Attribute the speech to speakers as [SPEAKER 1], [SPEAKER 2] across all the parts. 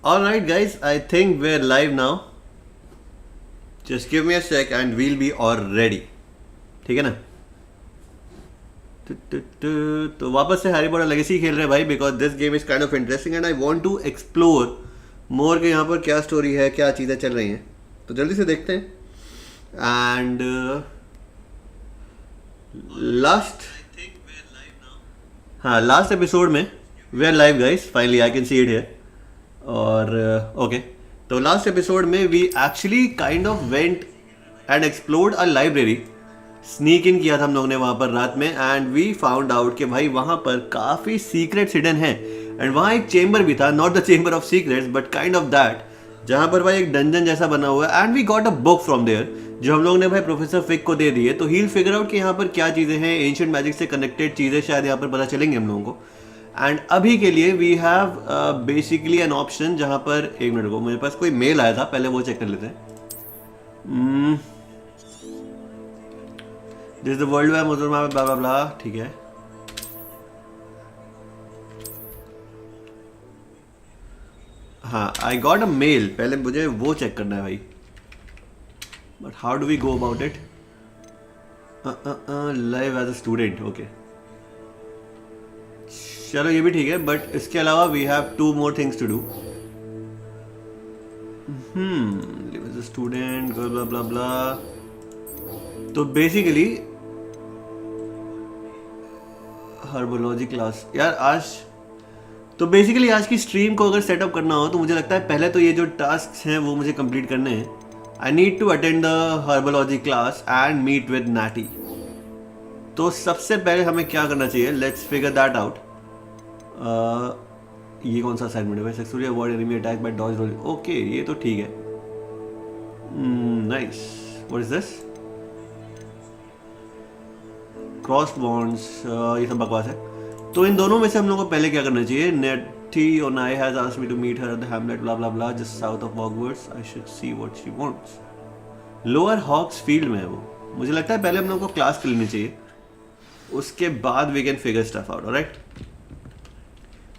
[SPEAKER 1] Alright guys, I think we're live now. Just give me a sec and we'll be all ready. ठीक है ना? तो वापस से हैरी पॉटर लेगेसी खेल रहे हैं भाई, because this game is kind of interesting and I want to explore more के यहाँ पर क्या स्टोरी है, क्या चीज़ें चल रही हैं. तो जल्दी से देखते हैं. एंड लास्ट एपिसोड में we are live guys, finally I can see it here. और ओके, तो लास्ट एपिसोड में we actually kind of went and explored a library. Sneak in किया था हम लोगों ने वहाँ पर रात में, एंड वी फाउंड आउट कि भाई वहाँ पर काफ़ी सीक्रेट्स हिडन है. एंड वहाँ एक चेंबर भी था, not the chamber of secrets but kind of that, जहाँ पर भाई एक डंजन जैसा बना हुआ है. And we got a book from there जो हम लोगों ने भाई प्रोफेसर फिक को दे दी है. तो ही विल फिगर आउट कि यहाँ पर क्या चीज़ें हैं, एंशिएंट मैजिक से कनेक्टेड चीज़ें शायद यहाँ पर पता चलेंगे हम लोगों को. एंड अभी के लिए we have basically an option जहाँ पर, एक मिनट को, मेरे पास कोई मेल आया था, पहले वो चेक कर लेते हैं. दिस द वर्ल्ड वाइड मुसलमान ब्ला ब्ला ब्ला. ठीक है, हाँ, आई गॉट अ मेल. पहले मुझे वो चेक करना है भाई, but how do we go about it? Live as a student. Okay, चलो ये भी ठीक है, बट इसके अलावा we have two more things to do. Live as a student blah blah blah. तो बेसिकली हर्बोलॉजी क्लास यार आज, तो बेसिकली आज की स्ट्रीम को अगर सेटअप करना हो तो मुझे लगता है पहले तो ये जो टास्क हैं वो मुझे कंप्लीट करने हैं. I need to attend the herbology class and meet with Natty. तो सबसे पहले हमें क्या करना चाहिए, लेट्स फिगर दैट आउट. ये कौन सा असाइनमेंट है भाई? Successfully avoid enemy attack by dodge rolling. Okay, ये तो ठीक है. Nice. What is this? Cross bonds, ये सब बकवास है. तो इन दोनों में से हम लोग को पहले क्या करना चाहिए? नेटी और नाई has asked me to meet her at the hamlet blah blah blah just south of Hogwarts. I should see what she wants. Lower Hogsfield में है वो. मुझे लगता है पहले हम लोग को क्लास कर लेनी चाहिए, उसके बाद we can figure stuff out. Alright,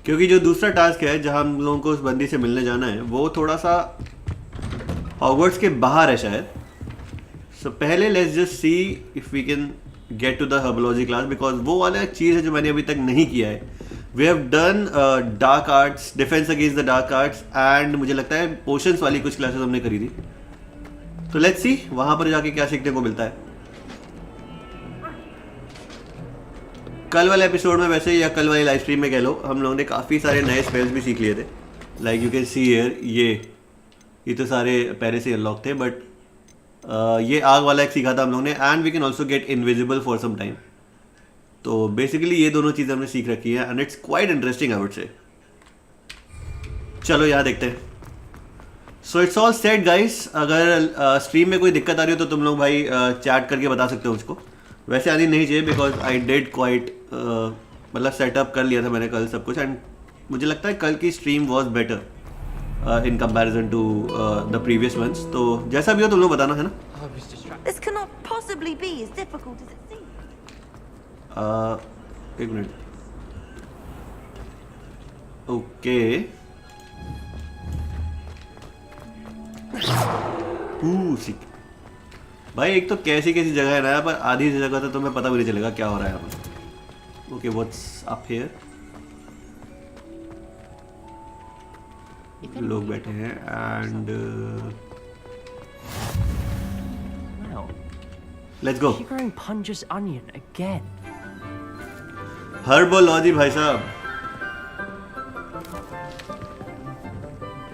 [SPEAKER 1] क्योंकि जो दूसरा टास्क है जहां हम लोगों को उस बंदी से मिलने जाना है वो थोड़ा सा हॉगवर्ट्स के बाहर है शायद. सो पहले let's just see if we can get to the herbology class, because वो वाला एक चीज़ है जो मैंने अभी तक नहीं किया है. We have done dark arts, defence against the dark arts, and मुझे लगता है पोशंस वाली कुछ क्लासेस हमने करी थी. तो लेट्स सी वहाँ पर जाके क्या सीखने को मिलता है. कल वाले एपिसोड में वैसे, या कल वाली लाइव स्ट्रीम में कह लो, हम लोगों ने काफ़ी सारे नए स्पेल्स भी सीख लिए थे. Like you can see here, ये तो सारे पहले से अनलॉक थे, बट ये आग वाला एक सीखा था हम लोगों ने. And we can also get invisible for some time. तो बेसिकली ये दोनों चीज़ें हमने सीख रखी है and it's quite interesting I would say. चलो यहाँ देखते हैं. So it's all set guys. अगर स्ट्रीम में कोई दिक्कत आ रही हो तो तुम लोग भाई चैट करके बता सकते हो मुझको. वैसे आनी नहीं चाहिए बिकॉज आई डिड क्वाइट, मतलब सेटअप कर लिया था मैंने कल सब कुछ, एंड मुझे लगता है कल की stream was better in comparison to the previous ones. तो जैसा भी हो तुम लोग बताना, है ना?
[SPEAKER 2] This cannot possibly be as difficult as it seems.
[SPEAKER 1] एक मिनट. ओके, भाई एक तो कैसी कैसी जगह है ना यहाँ पर, आधी जगह तो तुम्हें पता भी नहीं चलेगा क्या हो रहा है यहाँ पर. Okay, what's up here? लोग बैठे हैं एंड लेट्स गो. हर्बोलॉजी भाई साहब.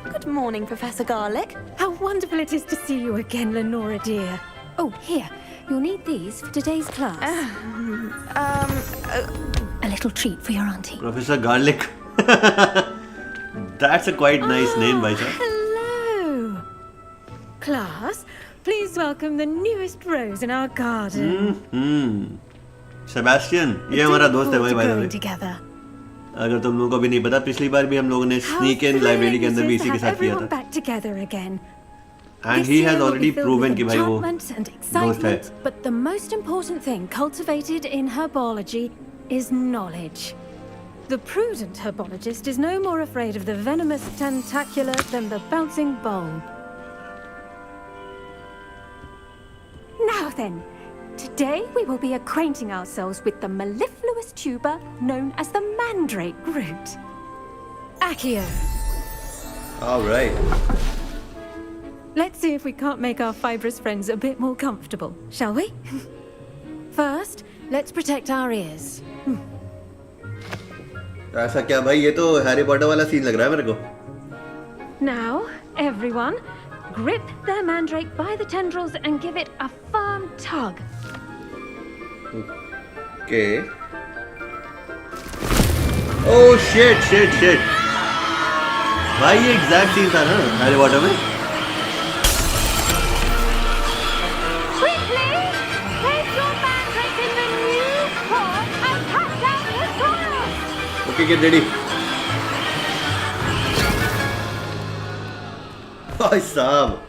[SPEAKER 2] Good morning, Professor Garlic.
[SPEAKER 3] How wonderful it is to see you again, Lenora dear. Oh, here, you'll need these for today's class. A little treat for your auntie.
[SPEAKER 1] Professor Garlic. That's a quite nice name, bhai sahab.
[SPEAKER 3] Hello. Class, please welcome the newest rose in our garden.
[SPEAKER 1] Sebastian, ये हमारा दोस्त है भाई, by the way.
[SPEAKER 3] Together.
[SPEAKER 1] अगर तुम लोगों को भी नहीं पता, पिछली बार भी हम लोगों ने स्नीक इन लाइब्रेरी के अंदर भी इसी के साथ किया था.
[SPEAKER 3] Back together again.
[SPEAKER 1] And he has already proven कि भाई वो दोस्त है.
[SPEAKER 3] But the most important thing cultivated in herbology is knowledge. The prudent herbologist is no more afraid of the venomous tentacular than the bouncing bowl. Now then, today we will be acquainting ourselves with the mellifluous tuber known as the mandrake root. Accio.
[SPEAKER 1] All right.
[SPEAKER 3] Let's see if we can't make our fibrous friends a bit more comfortable, shall we? First, let's protect our ears.
[SPEAKER 1] ऐसा क्या भाई, ये तो Harry Potter वाला scene लग रहा है मेरे को.
[SPEAKER 3] Now, everyone, grip the mandrake by the tendrils and give it a firm tug.
[SPEAKER 1] Okay. Oh shit. भाई ये एग्जैक्ट सीन था ना हैरी पॉटर में.
[SPEAKER 3] Quickly, place your mandrake in the new pot and cut down the soil.
[SPEAKER 1] Okay, get ready. भाई साहब.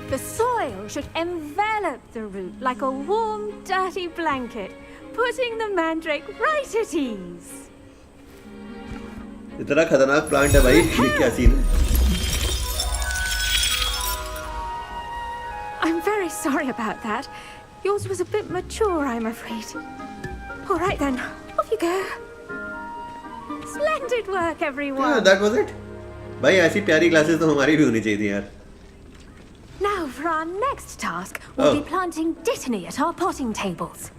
[SPEAKER 3] The soil should envelop the root like a warm, dirty blanket, putting the mandrake right at ease.
[SPEAKER 1] इतना खतरनाक plant है भाई, ये क्या scene है?
[SPEAKER 3] I'm very sorry about that. Yours was a bit mature, I'm afraid. All right then, off you go. Splendid work, everyone.
[SPEAKER 1] Yeah, that was it. भाई ऐसी प्यारी क्लासेस तो हमारी भी होनी चाहिए थी यार.
[SPEAKER 3] Now for our next task, we'll be planting dittany at our potting tables.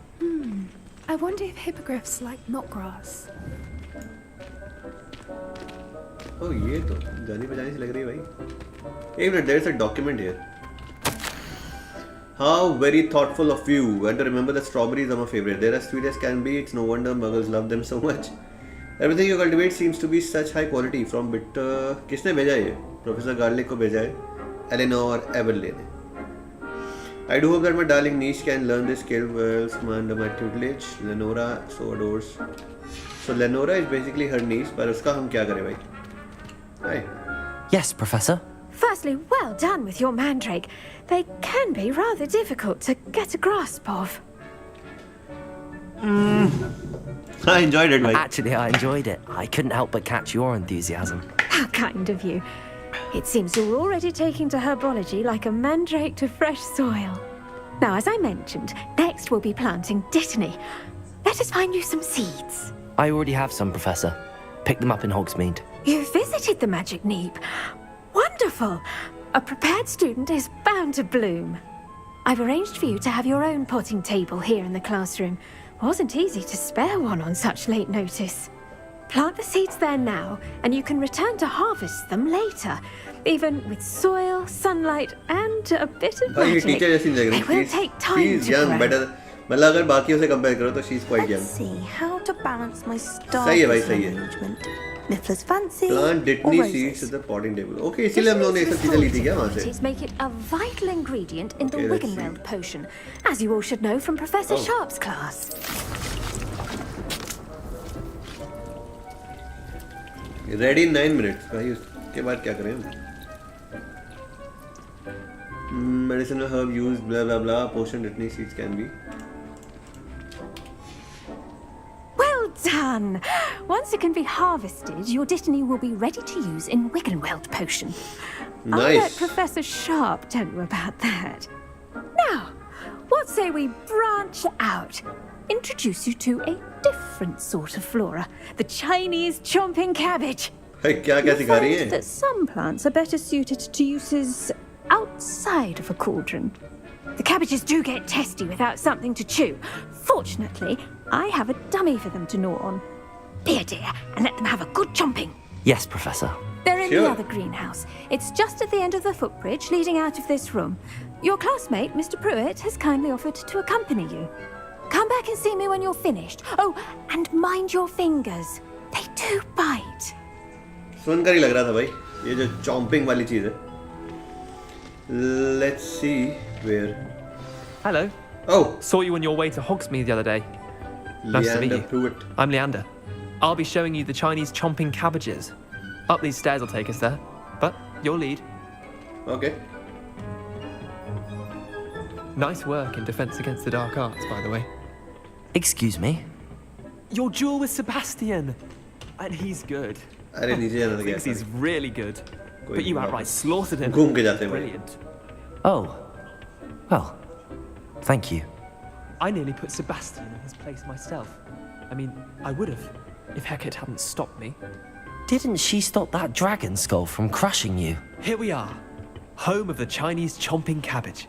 [SPEAKER 4] I wonder if hippogriffs like knotgrass.
[SPEAKER 1] Oh, ये तो जानी पहचानी सी लग रही है भाई. एक minute, there is a document here. How very thoughtful of you. And to remember that strawberries are my favorite. They're as sweet as can be. It's no wonder muggles love them so much. Everything you cultivate seems to be such high quality. From bitter. किसने भेजा ये? Professor Garlic को भेजा है. Eleanor Everlane. I do hope that my darling niece can learn this skill well under my tutelage. Lenora so adores. So Lenora is basically her niece, पर उसका हम क्या करें भाई? Hi.
[SPEAKER 5] Yes, Professor.
[SPEAKER 3] Firstly, well done with your mandrake. They can be rather difficult to get a grasp of.
[SPEAKER 1] I enjoyed it, भाई.
[SPEAKER 5] Actually, I enjoyed it. I couldn't help but catch your enthusiasm.
[SPEAKER 3] How kind of you. It seems you're already taking to herbology like a mandrake to fresh soil. Now, as I mentioned, next we'll be planting dittany. Let us find you some seeds.
[SPEAKER 5] I already have some, Professor. Picked them up in Hogsmeade.
[SPEAKER 3] You visited the Magic Neep. Wonderful. A prepared student is bound to bloom. I've arranged for you to have your own potting table here in the classroom. Wasn't easy to spare one on such late notice. Plant the seeds there now, and you can return to harvest them later. Even with soil, sunlight, and a bit of
[SPEAKER 1] भाई ये
[SPEAKER 3] magic,
[SPEAKER 1] teacher जैसी लग रही
[SPEAKER 3] they will
[SPEAKER 1] है.
[SPEAKER 3] take time
[SPEAKER 1] She's
[SPEAKER 3] to
[SPEAKER 1] young,
[SPEAKER 3] grow.
[SPEAKER 1] better. मतलब अगर बाकियों से कंपेयर करो तो she's quite young.
[SPEAKER 2] Let's see how to balance my
[SPEAKER 1] सही है भाई,
[SPEAKER 2] starters
[SPEAKER 1] सही है.
[SPEAKER 2] arrangement. Niffler's fancy
[SPEAKER 1] Plant
[SPEAKER 2] or
[SPEAKER 1] dittany
[SPEAKER 2] roses?
[SPEAKER 1] seeds to the potting table. Okay, इसीलिए हम लोगों ने ये सब चीजें ली थी क्या वहाँ से?
[SPEAKER 3] Authorities make it a vital ingredient in the
[SPEAKER 1] Okay, let's
[SPEAKER 3] Wiggenweld
[SPEAKER 1] see.
[SPEAKER 3] potion, as you all should know from Professor
[SPEAKER 1] Oh.
[SPEAKER 3] Sharp's class.
[SPEAKER 1] Ready in 9 minutes. भाई उसके बाद क्या करें हम? Medicinal herb used, blah blah blah. Potion dittany seeds can be.
[SPEAKER 3] Well done! Once it can be harvested, your dittany will be ready to use in Wiggenweld potion. I'll let
[SPEAKER 1] Nice.
[SPEAKER 3] Professor Sharp tell you about that. Now, what say we branch out? Introduce you to a different sort of flora, the Chinese chomping cabbage.
[SPEAKER 1] भाई क्या क्या
[SPEAKER 3] You'll
[SPEAKER 1] सिखा रही
[SPEAKER 3] find
[SPEAKER 1] है?
[SPEAKER 3] that some plants are better suited to uses outside of a cauldron. The cabbages do get testy without something to chew. Fortunately, I have a dummy for them to gnaw on. Be a dear and let them have a good chomping.
[SPEAKER 5] Yes, Professor.
[SPEAKER 3] They're in
[SPEAKER 1] Sure.
[SPEAKER 3] the other greenhouse. It's just at the end of the footbridge leading out of this room. Your classmate, Mr. Pruitt, has kindly offered to accompany you. Come back and see me when you're finished. Oh, and mind your fingers. They do bite.
[SPEAKER 1] सुनकर ही लग रहा था भाई, ये जो chomping वाली चीज है. Let's see where.
[SPEAKER 6] Hello.
[SPEAKER 1] Oh,
[SPEAKER 6] Saw you on your way to Hogsmeade the other day. Nice to meet
[SPEAKER 1] Leander
[SPEAKER 6] you.
[SPEAKER 1] Pruitt.
[SPEAKER 6] I'm Leander. I'll be showing you the Chinese chomping cabbages. Up these stairs will take us there. But your lead.
[SPEAKER 1] Okay.
[SPEAKER 6] Nice work in Defense Against the Dark Arts, by the way.
[SPEAKER 5] Excuse me?
[SPEAKER 6] Your duel with Sebastian! And he's good.
[SPEAKER 1] अरे नीचे जाना था क्या?
[SPEAKER 6] Thinks he's really good.
[SPEAKER 1] कोई
[SPEAKER 6] But you
[SPEAKER 1] बात
[SPEAKER 6] outright slaughtered him.
[SPEAKER 1] घूम के जाते हैं भाई.
[SPEAKER 6] Brilliant.
[SPEAKER 5] Oh. Well, thank you.
[SPEAKER 6] I nearly put Sebastian in his place myself. I mean, I would have, if Hecate hadn't stopped me.
[SPEAKER 5] Didn't she stop that dragon skull from crushing you?
[SPEAKER 6] Here we are. Home of the Chinese chomping cabbage.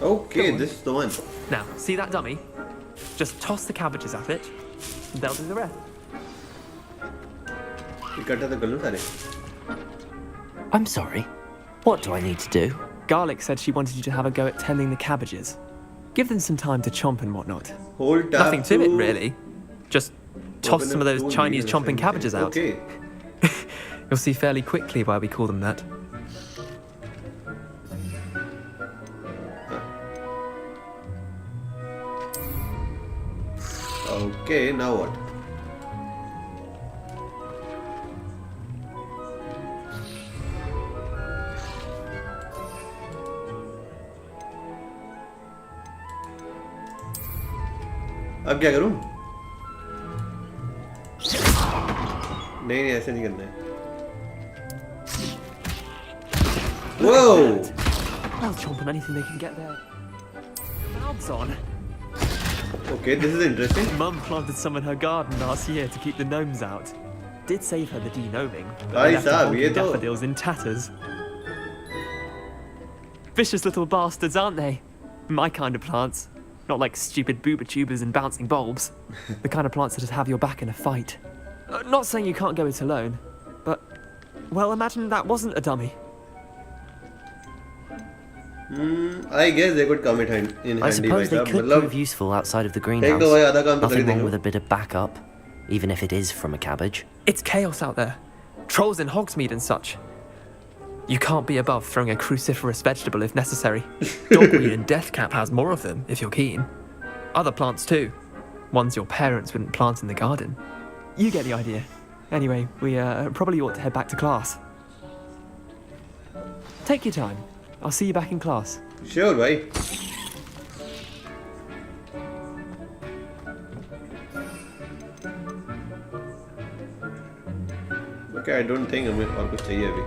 [SPEAKER 1] Okay, this is the one.
[SPEAKER 6] Now, see that dummy? Just toss the cabbages at it, and they'll do the rest.
[SPEAKER 1] इकट्ठा तो कर लूँ सारे.
[SPEAKER 5] I'm sorry. What do I need to do?
[SPEAKER 6] Garlic said she wanted you to have a go at tending the cabbages. Give them some time to chomp and whatnot.
[SPEAKER 1] Hold tab
[SPEAKER 6] Nothing to it, really. Just toss
[SPEAKER 1] open
[SPEAKER 6] some of
[SPEAKER 1] a
[SPEAKER 6] those
[SPEAKER 1] cool
[SPEAKER 6] Chinese
[SPEAKER 1] meal or
[SPEAKER 6] chomping
[SPEAKER 1] something.
[SPEAKER 6] cabbages out.
[SPEAKER 1] Okay.
[SPEAKER 6] You'll see fairly quickly why we call them that.
[SPEAKER 1] Okay, now what? अब क्या करूं? नहीं ऐसे नहीं करना है. Whoa!
[SPEAKER 6] They'll chomp on anything they can get their mouths on.
[SPEAKER 1] Okay, this is interesting.
[SPEAKER 6] Mum planted some in her garden last year to keep the gnomes out. Did save her the de-gnoming, but
[SPEAKER 1] Bhai
[SPEAKER 6] left the
[SPEAKER 1] sahab,
[SPEAKER 6] honking
[SPEAKER 1] ye to-
[SPEAKER 6] daffodils in tatters. Vicious little bastards, aren't they? My kind of plants. Not like stupid booba tubers and bouncing bulbs. The kind of plants that'd have your back in a fight. Not saying you can't go it alone, but, well, imagine that wasn't a dummy.
[SPEAKER 1] I guess they could come in handy.
[SPEAKER 5] I suppose they could
[SPEAKER 1] मतलब
[SPEAKER 5] prove useful outside of the
[SPEAKER 1] एक
[SPEAKER 5] greenhouse.
[SPEAKER 1] तो भाई आधा काम तो कर ही
[SPEAKER 5] Nothing wrong
[SPEAKER 1] देंगे.
[SPEAKER 5] with a bit of backup, even if it is from a cabbage.
[SPEAKER 6] It's chaos out there. Trolls in Hogsmeade and such. You can't be above throwing a cruciferous vegetable if necessary. Dogweed and deathcap has more of them, if you're keen. Other plants too. Ones your parents wouldn't plant in the garden. You get the idea. Anyway, we probably ought to head back to class. Take your time. I'll see you back in class.
[SPEAKER 1] Sure, भाई. Okay, I don't think हमें और कुछ चाहिए अभी.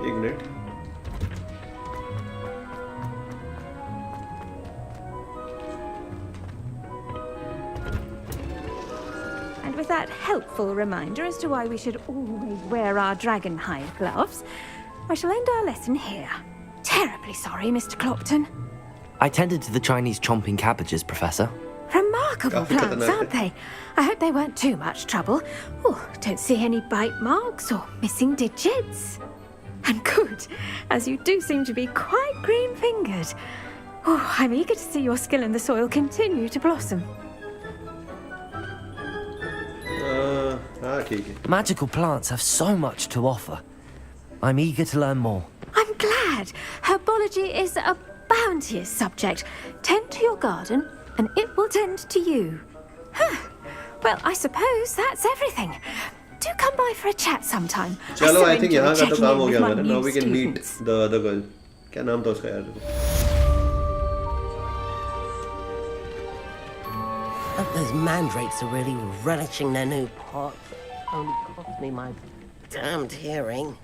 [SPEAKER 1] एक minute.
[SPEAKER 3] And with that helpful reminder as to why we should always wear our dragon hide gloves, I shall end our lesson here. Terribly sorry, Mr. Clopton.
[SPEAKER 5] I tended to the Chinese chomping cabbages, Professor.
[SPEAKER 3] Remarkable
[SPEAKER 1] Kafi
[SPEAKER 3] plants,
[SPEAKER 1] khatarnak
[SPEAKER 3] aren't
[SPEAKER 1] hai.
[SPEAKER 3] they? I hope they weren't too much trouble. Oh, don't see any bite marks or missing digits. And good, as you do seem to be quite green-fingered. Oh, I'm eager to see your skill in the soil continue to blossom.
[SPEAKER 1] हाँ ठीक है.
[SPEAKER 5] Magical plants have so much to offer. I'm eager to learn more.
[SPEAKER 3] I'm glad. Herbology is a bounteous subject. Tend to your garden, and it will tend to you. Huh. Well, I suppose that's everything. Do come by for a chat sometime.
[SPEAKER 1] चलो,
[SPEAKER 3] so
[SPEAKER 1] I think
[SPEAKER 3] enjoy
[SPEAKER 1] यहाँ का तो
[SPEAKER 3] checking
[SPEAKER 1] काम
[SPEAKER 3] in
[SPEAKER 1] हो
[SPEAKER 3] with
[SPEAKER 1] गया
[SPEAKER 3] my
[SPEAKER 1] हमारा.
[SPEAKER 3] new
[SPEAKER 1] Now we can meet
[SPEAKER 3] students.
[SPEAKER 1] the other girl. क्या नाम था उसका यार?
[SPEAKER 7] Those mandrakes are really relishing their new pot. Only cost me my damned hearing.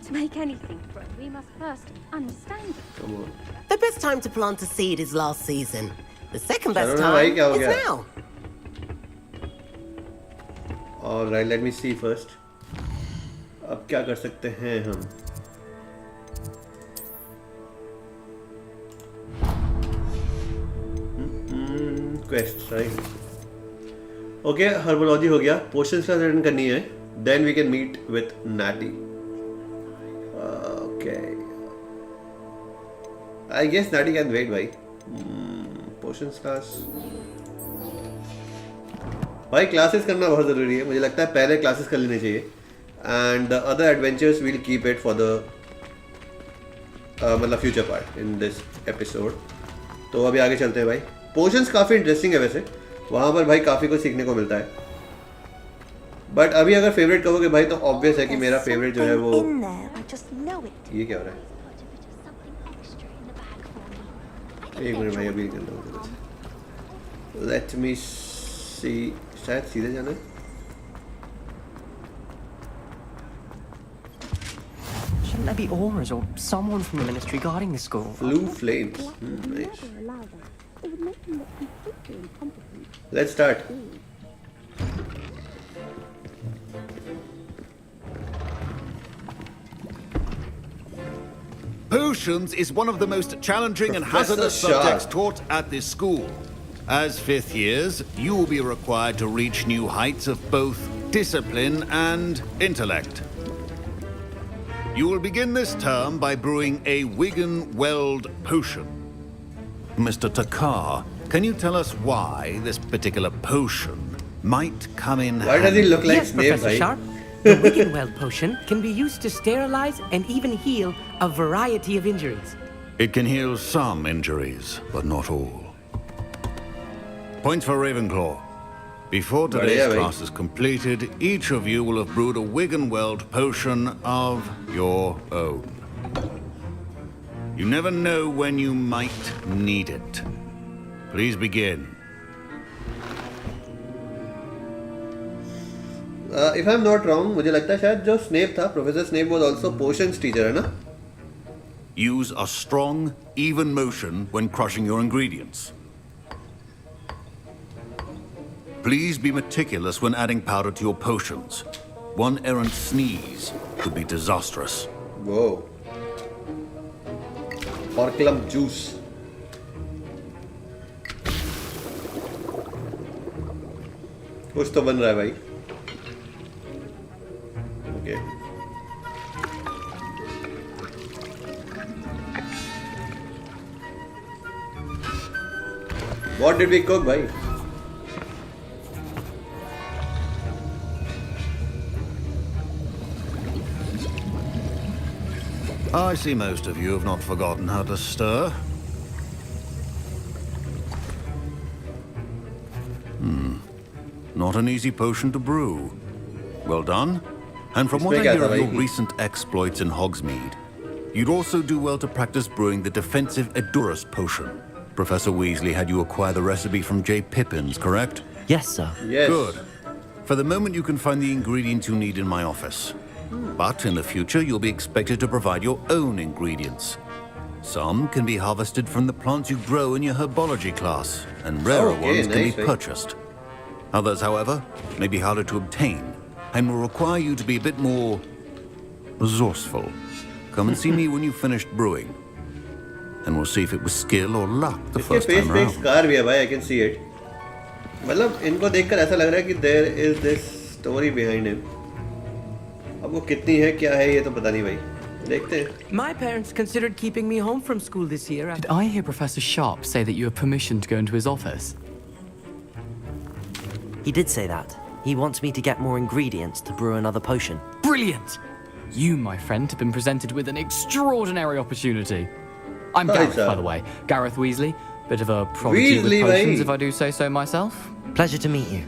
[SPEAKER 3] To make anything grow, we must first understand it.
[SPEAKER 1] Come on.
[SPEAKER 7] The best time to plant a seed is last season. The second best
[SPEAKER 1] चलो ना भाई,
[SPEAKER 7] time
[SPEAKER 1] क्या हो
[SPEAKER 7] is
[SPEAKER 1] गया?
[SPEAKER 7] now.
[SPEAKER 1] Alright, let me see first. अब क्या कर सकते हैं हम? Quest, right? Okay, herbology हो गया. Potions का return करनी है. Then we can meet with Natty. Okay. I guess Natty can wait, भाई. Potions class. भाई क्लासेस करना बहुत ज़रूरी है. मुझे लगता है पहले क्लासेस कर लेने चाहिए. And the other adventures we'll keep it for the मतलब future part in this episode. तो अभी आगे चलते हैं भाई. पोशंस काफ़ी इंटरेस्टिंग है वैसे. वहाँ पर भाई काफ़ी कुछ सीखने को मिलता है. बट अभी अगर फेवरेट कहोगे भाई तो ऑब्वियस है कि मेरा फेवरेट जो है वो
[SPEAKER 2] in there. I just know it.
[SPEAKER 1] ये क्या हो रहा है? एक मिनट भाई अभी करना होगा कुछ. Let me see. शायद सीधे जाना है.
[SPEAKER 8] Shouldn't there be aurors or someone from the ministry guarding the school?
[SPEAKER 1] Blue flames. Nice. Let's start.
[SPEAKER 9] Potions is one of the most challenging and
[SPEAKER 1] Professor
[SPEAKER 9] hazardous
[SPEAKER 1] Shah.
[SPEAKER 9] subjects taught at this school. As fifth years, you will be required to reach new heights of both discipline and intellect. You will begin this term by brewing a Wigan-Weld potion. Mr. Takar, can you tell us why this particular potion might come in
[SPEAKER 1] Why does he
[SPEAKER 9] handy?
[SPEAKER 1] look like
[SPEAKER 8] Yes,
[SPEAKER 1] Snape,
[SPEAKER 8] Professor
[SPEAKER 1] bhai?
[SPEAKER 8] Sharp. The Wiggenweld potion can be used to sterilize and even heal a variety of injuries.
[SPEAKER 9] It can heal some injuries, but not all. Points for Ravenclaw. Before today's
[SPEAKER 1] Badhiya, bhai.
[SPEAKER 9] class is completed, each of you will have brewed a Wiggenweld potion of your own. You never know when you might need it. Please begin.
[SPEAKER 1] If I'm not wrong, मुझे लगता है शायद जो Snape था, professor Snape was also potions teacher, है ना?
[SPEAKER 9] Use a strong, even motion when crushing your ingredients. Please be meticulous when adding powder to your potions. One errant sneeze could be disastrous.
[SPEAKER 1] Whoa. Horculum juice. कुछ तो बन रहा है भाई. Okay. What did we cook, bhai?
[SPEAKER 9] I see most of you have not forgotten how to stir. Not an easy potion to brew. Well done. And from what I hear of your recent exploits in Hogsmeade, you'd also do well to practice brewing the defensive Edurus potion. Professor Weasley had you acquire the recipe from J. Pippin's, correct?
[SPEAKER 5] Yes, sir.
[SPEAKER 1] Yes.
[SPEAKER 9] Good. For the moment, you can find the ingredients you need in my office. But in the future, you'll be expected to provide your own ingredients. Some can be harvested from the plants you grow in your herbology class, and rarer ones can be purchased. Others, however, may be harder to obtain, and will require you to be a bit more resourceful. Come and see me when you've finished brewing, and we'll see if it was skill or luck the first
[SPEAKER 1] face
[SPEAKER 9] time
[SPEAKER 1] पे
[SPEAKER 9] around.
[SPEAKER 1] scar भी है भाई, I can see it. मतलब इनको देखकर ऐसा लग रहा है कि there is this story behind him. अब वो कितनी है क्या है ये तो पता नहीं भाई. देखते हैं.
[SPEAKER 8] My parents considered keeping me home from school this year.
[SPEAKER 10] Did I hear Professor Sharp say that you have permission to go into his office?
[SPEAKER 5] He did say that. He wants me to get more ingredients to brew another potion.
[SPEAKER 10] Brilliant! You, my friend, have been presented with an extraordinary opportunity. I'm
[SPEAKER 1] Hi,
[SPEAKER 10] Gareth,
[SPEAKER 1] sir.
[SPEAKER 10] by the way. Gareth Weasley. Bit of a prodigy
[SPEAKER 1] Weasley,
[SPEAKER 10] with potions,
[SPEAKER 1] bhai.
[SPEAKER 10] if I do say so myself.
[SPEAKER 5] Pleasure to meet you.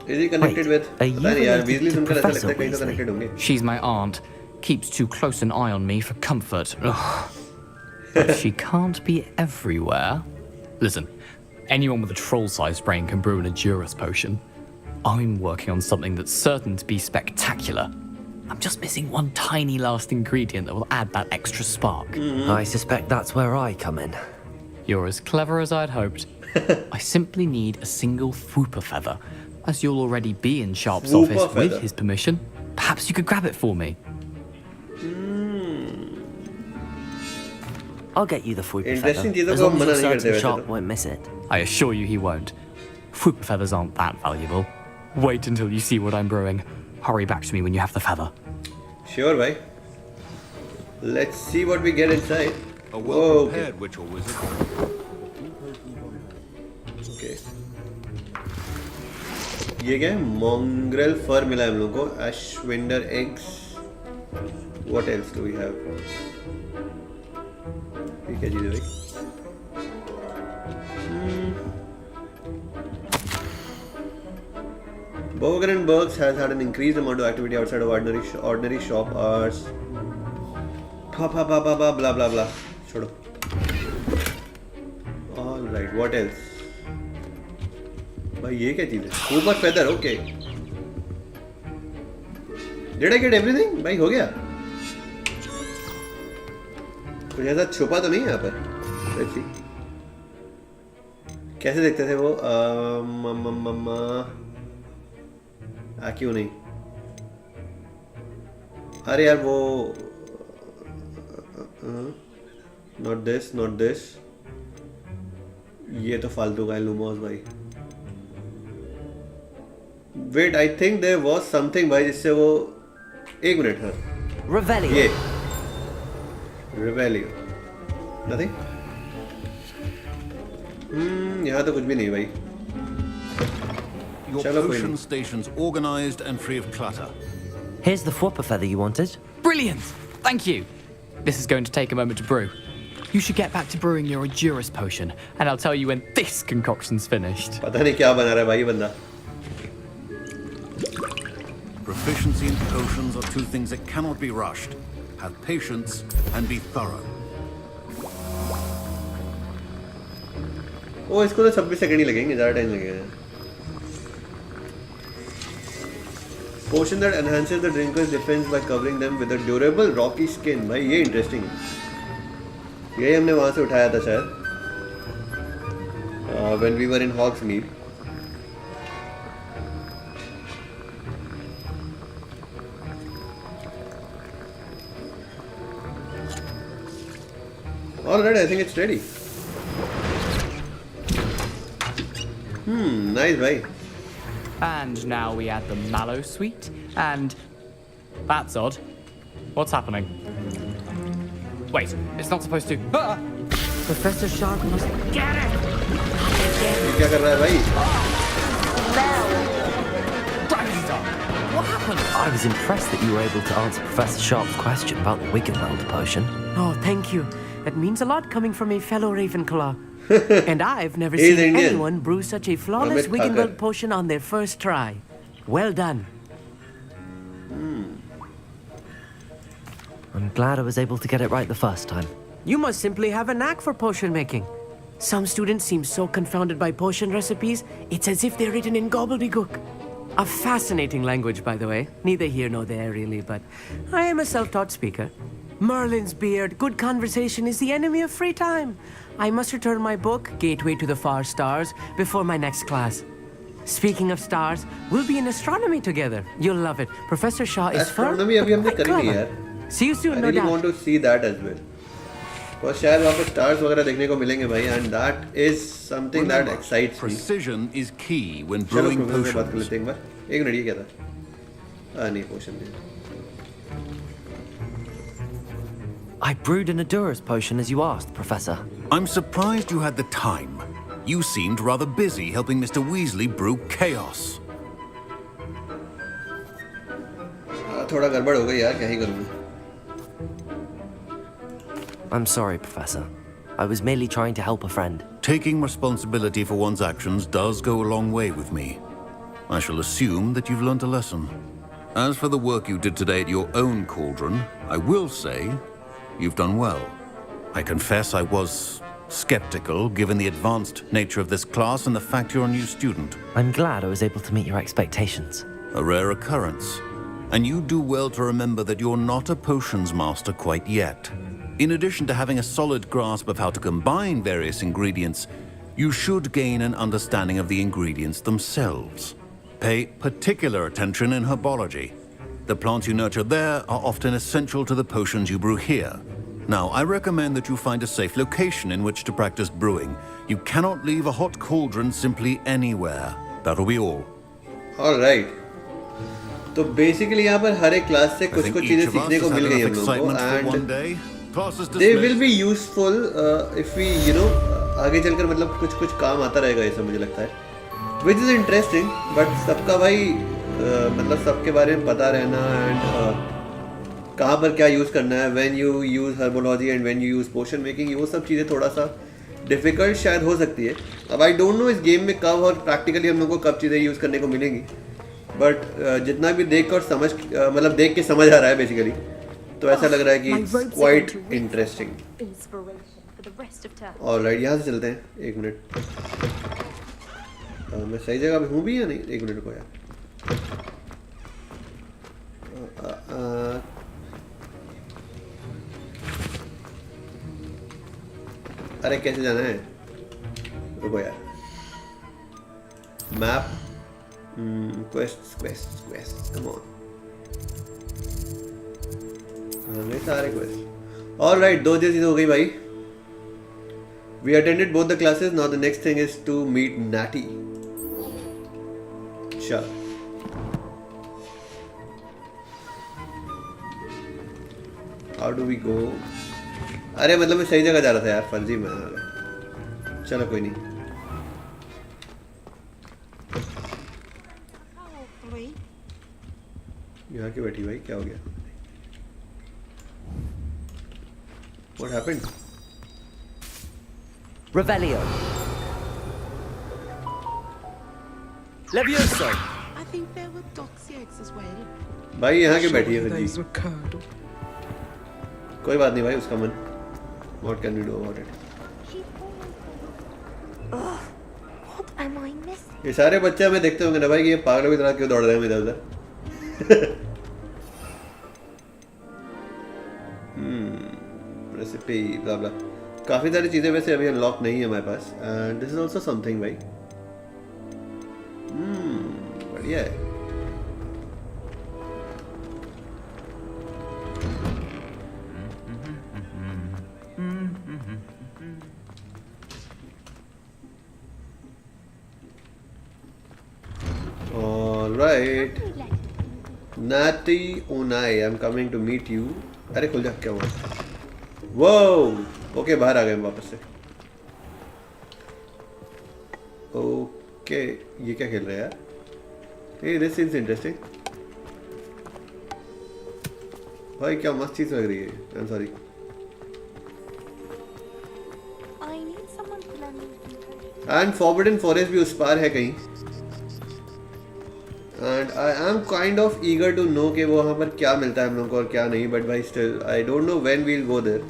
[SPEAKER 1] Is he connected
[SPEAKER 5] Wait,
[SPEAKER 1] with?
[SPEAKER 5] are you
[SPEAKER 1] पता नहीं यार.
[SPEAKER 5] related
[SPEAKER 1] Weasley
[SPEAKER 5] to
[SPEAKER 1] सुनकर ऐसा
[SPEAKER 5] Professor
[SPEAKER 1] लगता है कहीं तो
[SPEAKER 5] Weasley?
[SPEAKER 1] connected होंगे.
[SPEAKER 10] She's my aunt. Keeps too close an eye on me for comfort. Ugh. But she can't be everywhere. Listen, anyone with a troll-sized brain can brew an Edurus potion. I'm working on something that's certain to be spectacular. I'm just missing one tiny last ingredient that will add that extra spark.
[SPEAKER 5] I suspect that's where I come in.
[SPEAKER 10] You're as clever as I'd hoped. I simply need a single Fwooper feather. As you'll already be in Sharp's
[SPEAKER 1] Fwooper
[SPEAKER 10] office with
[SPEAKER 1] feather?
[SPEAKER 10] his permission, perhaps you could grab it for me.
[SPEAKER 5] I'll get you the Fwooper
[SPEAKER 1] Interesting
[SPEAKER 5] feather.
[SPEAKER 1] चीजों
[SPEAKER 5] As
[SPEAKER 1] को
[SPEAKER 5] long
[SPEAKER 1] मना
[SPEAKER 5] as
[SPEAKER 1] नहीं
[SPEAKER 5] you're
[SPEAKER 1] करते
[SPEAKER 5] certain
[SPEAKER 1] वैसे
[SPEAKER 5] Sharp
[SPEAKER 1] तो.
[SPEAKER 5] won't miss it.
[SPEAKER 10] I assure you he won't. Fwooper feathers aren't that valuable. Wait until you see what I'm brewing. Hurry back to me when you have the feather.
[SPEAKER 1] Sure भाई. Let's see what we get inside.
[SPEAKER 9] A
[SPEAKER 1] Okay.
[SPEAKER 9] well-prepared witch or wizard.
[SPEAKER 1] Okay. ये क्या है? Mongrel fur मिला है हम लोगों को. Ashwinder eggs. What else do we have? ये क्या चीज़ है भाई? Bogan and Burks has had an increased amount of activity outside of ordinary shop hours. Blah blah blah. छोड़ो. Alright, what else? भाई ये क्या चीज़ है? ऊपर feather, okay. Did I get everything? भाई हो गया? कुछ ऐसा छुपा तो नहीं है यहाँ पर? Let's see. कैसे देखते थे वो? क्यों नहीं? अरे यार वो not this. ये तो फालतू का है लूमोस भाई. Wait, I think there was something भाई जिससे वो एक मिनट है.
[SPEAKER 7] Revelio.
[SPEAKER 1] ये Revelio. Nothing? यहाँ तो कुछ भी नहीं भाई.
[SPEAKER 9] Your
[SPEAKER 1] चलो कोई
[SPEAKER 9] potion
[SPEAKER 1] नहीं.
[SPEAKER 9] station's organized and free of clutter.
[SPEAKER 5] Here's the Whopper feather you wanted.
[SPEAKER 10] Brilliant! Thank you. This is going to take a moment to brew. You should get back to brewing your Endurus potion, and I'll tell you when this concoction's finished.
[SPEAKER 1] पता नहीं क्या बना रहा है भाई ये बंदा.
[SPEAKER 9] Proficiency in potions are two things that cannot be rushed. Have patience and be thorough.
[SPEAKER 1] ओ इसको तो 26 सेकंड ही लगेंगे, ज़्यादा टाइम लगेगा. Potion that enhances the drinker's defense by covering them with a durable rocky skin. भाई ये interesting है. यही हमने वहाँ से उठाया था शायद. When we were in Hogsmeade. Alright, I think it's ready. Nice, bhai.
[SPEAKER 10] And now we add the mallow sweet, and that's odd. What's happening? Wait, it's not supposed to. Ah!
[SPEAKER 7] Professor Shark must get it!
[SPEAKER 1] ये क्या कर रहा है भाई?
[SPEAKER 10] What happened?
[SPEAKER 5] I was impressed that you were able to answer Professor Sharp's question about the Wiggenweld potion.
[SPEAKER 7] Oh, thank you. That means a lot coming from a fellow Ravenclaw. And I've never
[SPEAKER 1] He's
[SPEAKER 7] seen
[SPEAKER 1] Indian.
[SPEAKER 7] anyone brew such a flawless
[SPEAKER 1] Amit
[SPEAKER 7] Wiggenweld
[SPEAKER 1] Thakur.
[SPEAKER 7] potion on their first try. Well done.
[SPEAKER 5] I'm glad I was able to get it right the first time.
[SPEAKER 7] You must simply have a knack for potion making. Some students seem so confounded by potion recipes, it's as if they're written in gobbledygook. A fascinating language, by the way. Neither here nor there, really, but I am a self-taught speaker. Merlin's beard, good conversation is the enemy of free time. I must return my book, Gateway to the Far Stars, before my next class. Speaking of stars, we'll be in astronomy together. You'll love it. Professor Shaw is firm,
[SPEAKER 1] Astronomy
[SPEAKER 7] but
[SPEAKER 1] अभी हमने
[SPEAKER 7] quite
[SPEAKER 1] करी नहीं
[SPEAKER 7] clever.
[SPEAKER 1] यार.
[SPEAKER 7] See you
[SPEAKER 1] I
[SPEAKER 7] soon, no
[SPEAKER 1] really
[SPEAKER 7] doubt.
[SPEAKER 1] want to see that as well. और शायद वहाँ पे stars वगैरह देखने को मिलेंगे भाई, and that is something that
[SPEAKER 9] Remember,
[SPEAKER 1] excites me.
[SPEAKER 9] precision is key when
[SPEAKER 1] चलो
[SPEAKER 9] brewing
[SPEAKER 1] प्रोफेसर से बात कर
[SPEAKER 9] potions.
[SPEAKER 1] लेते हैं एक बार. एक मिनट ये क्या था? नहीं पोशन नहीं.
[SPEAKER 5] I brewed an Endurus potion as you asked, Professor.
[SPEAKER 9] I'm surprised you had the time. You seemed rather busy helping Mr. Weasley brew chaos.
[SPEAKER 1] थोड़ा गड़बड़ हो गई यार, क्या ही करूँ.
[SPEAKER 5] I'm sorry, Professor. I was merely trying to help a friend.
[SPEAKER 9] Taking responsibility for one's actions does go a long way with me. I shall assume that you've learnt a lesson. As for the work you did today at your own cauldron, I will say you've done well. I confess I was skeptical given the advanced nature of this class and the fact you're a new student.
[SPEAKER 5] I'm glad I was able to meet your expectations.
[SPEAKER 9] A rare occurrence. And you do well to remember that you're not a potions master quite yet. In addition to having a solid grasp of how to combine various ingredients, you should gain an understanding of the ingredients themselves. Pay particular attention in herbology. The plants you nurture there are often essential to the potions you brew here. Now, I recommend that you find a safe location in which to practice brewing. You cannot leave a hot cauldron simply anywhere. That'll be all.
[SPEAKER 1] All right. तो basically यहाँ पर हर एक class से
[SPEAKER 9] I
[SPEAKER 1] कुछ
[SPEAKER 9] think
[SPEAKER 1] कुछ
[SPEAKER 9] each
[SPEAKER 1] चीजें
[SPEAKER 9] of us
[SPEAKER 1] सीखने
[SPEAKER 9] has
[SPEAKER 1] को
[SPEAKER 9] had
[SPEAKER 1] मिल गई
[SPEAKER 9] enough
[SPEAKER 1] हम लोगों को,
[SPEAKER 9] excitement for one
[SPEAKER 1] and
[SPEAKER 9] day. Class is
[SPEAKER 1] they will
[SPEAKER 9] dismissed.
[SPEAKER 1] be useful if we आगे चलकर मतलब कुछ कुछ काम आता रहेगा ऐसा मुझे लगता है, which is interesting. but सबका भाई मतलब सबके बारे में पता रहना and कहाँ पर क्या यूज़ करना है, when you use herbology and when you use potion making, वो सब चीज़ें थोड़ा सा डिफिकल्ट शायद हो सकती है. अब आई डोंट नो इस गेम में कब और प्रैक्टिकली हम लोग को कब चीज़ें यूज़ करने को मिलेंगी, बट जितना भी देख कर समझ मतलब देख के समझ आ रहा है बेसिकली, तो ऐसा लग रहा है कि quite interesting.
[SPEAKER 3] for the rest of term.
[SPEAKER 1] Alright, यहाँ से चलते हैं। एक मिनट, मैं सही जगह पे हूँ भी या नहीं? एक मिनट को यार। अरे कैसे जाना है? रुको यार। Map, quest, come on. सारे क्वेस्ट। ऑलराइट, 2 चीज़ हो गई भाई। We attended both the classes. Now the next thing is to meet Natty. Sure. How do we go? अरे मतलब मैं सही जगह जा रहा था यार, फर्जी में आ गया। चलो कोई नहीं। यहाँ क्यों बैठी भाई? क्या हो गया? What happened?
[SPEAKER 5] Revelio. Levioso.
[SPEAKER 11] I think there were doxy eggs as well.
[SPEAKER 1] भाई यहाँ क्यों बैठी है फर्जी? कोई बात नहीं भाई, उसका मन। What can we do about it?
[SPEAKER 2] What am I missing?
[SPEAKER 1] ये सारे बच्चे हमें देखते होंगे ना भाई कि ये पागलों की तरह क्यों दौड़ रहे हैं इधर उधर। रेसिपी ब्ला ब्ला, काफी सारी चीजें वैसे अभी अनलॉक नहीं है हमारे पास। And this is also something भाई। बढ़िया है। Alright, Natty Onai, I'm coming to meet you. अरे खुल जा, क्या हुआ? वो ओके, बाहर आ गए हम वापस से। ओके, ये क्या खेल रहे हैं यार? Hey, this seems interesting. भाई क्या मस्त चीज लग रही है। I'm sorry.
[SPEAKER 2] I need someone to lend me some potions.
[SPEAKER 1] And Forbidden Forest भी उस पार है कहीं। And I am kind of eager to know कि वो वहाँ पर क्या मिलता है हम लोगों को और क्या नहीं, but भाई still I don't know when we'll go there.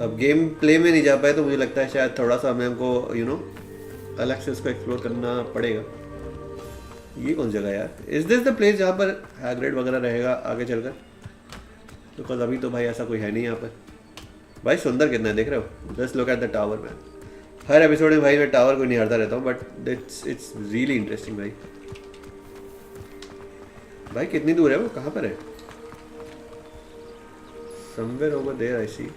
[SPEAKER 1] अब गेम प्ले में नहीं जा पाए तो मुझे लगता है शायद थोड़ा सा हमें हमको अलग से उसको एक्सप्लोर करना पड़ेगा। ये कौन जगह यार? इज दिस द प्लेस जहाँ पर हैग्रिड वगैरह रहेगा आगे चलकर? बिकॉज अभी तो भाई ऐसा कोई है नहीं यहाँ पर। भाई सुंदर कितना है, देख रहे हो? Just look at the tower man. Her episode में भाई मैं टावर को नहीं हारता रहता हूँ, बट इट्स रियली इंटरेस्टिंग भाई। भाई कितनी दूर है वो? कहाँ पर है? समवेयर ओवर देयर आई सी।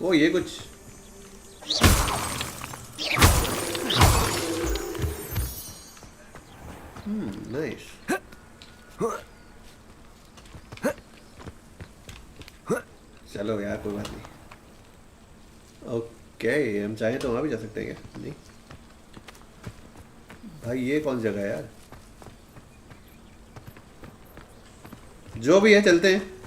[SPEAKER 1] वो ये कुछ नाइस। चलो यार कोई बात नहीं। ओके, हम चाहें तो वहाँ भी जा सकते हैं क्या? नहीं भाई, ये कौन जगह है यार? जो भी है चलते हैं।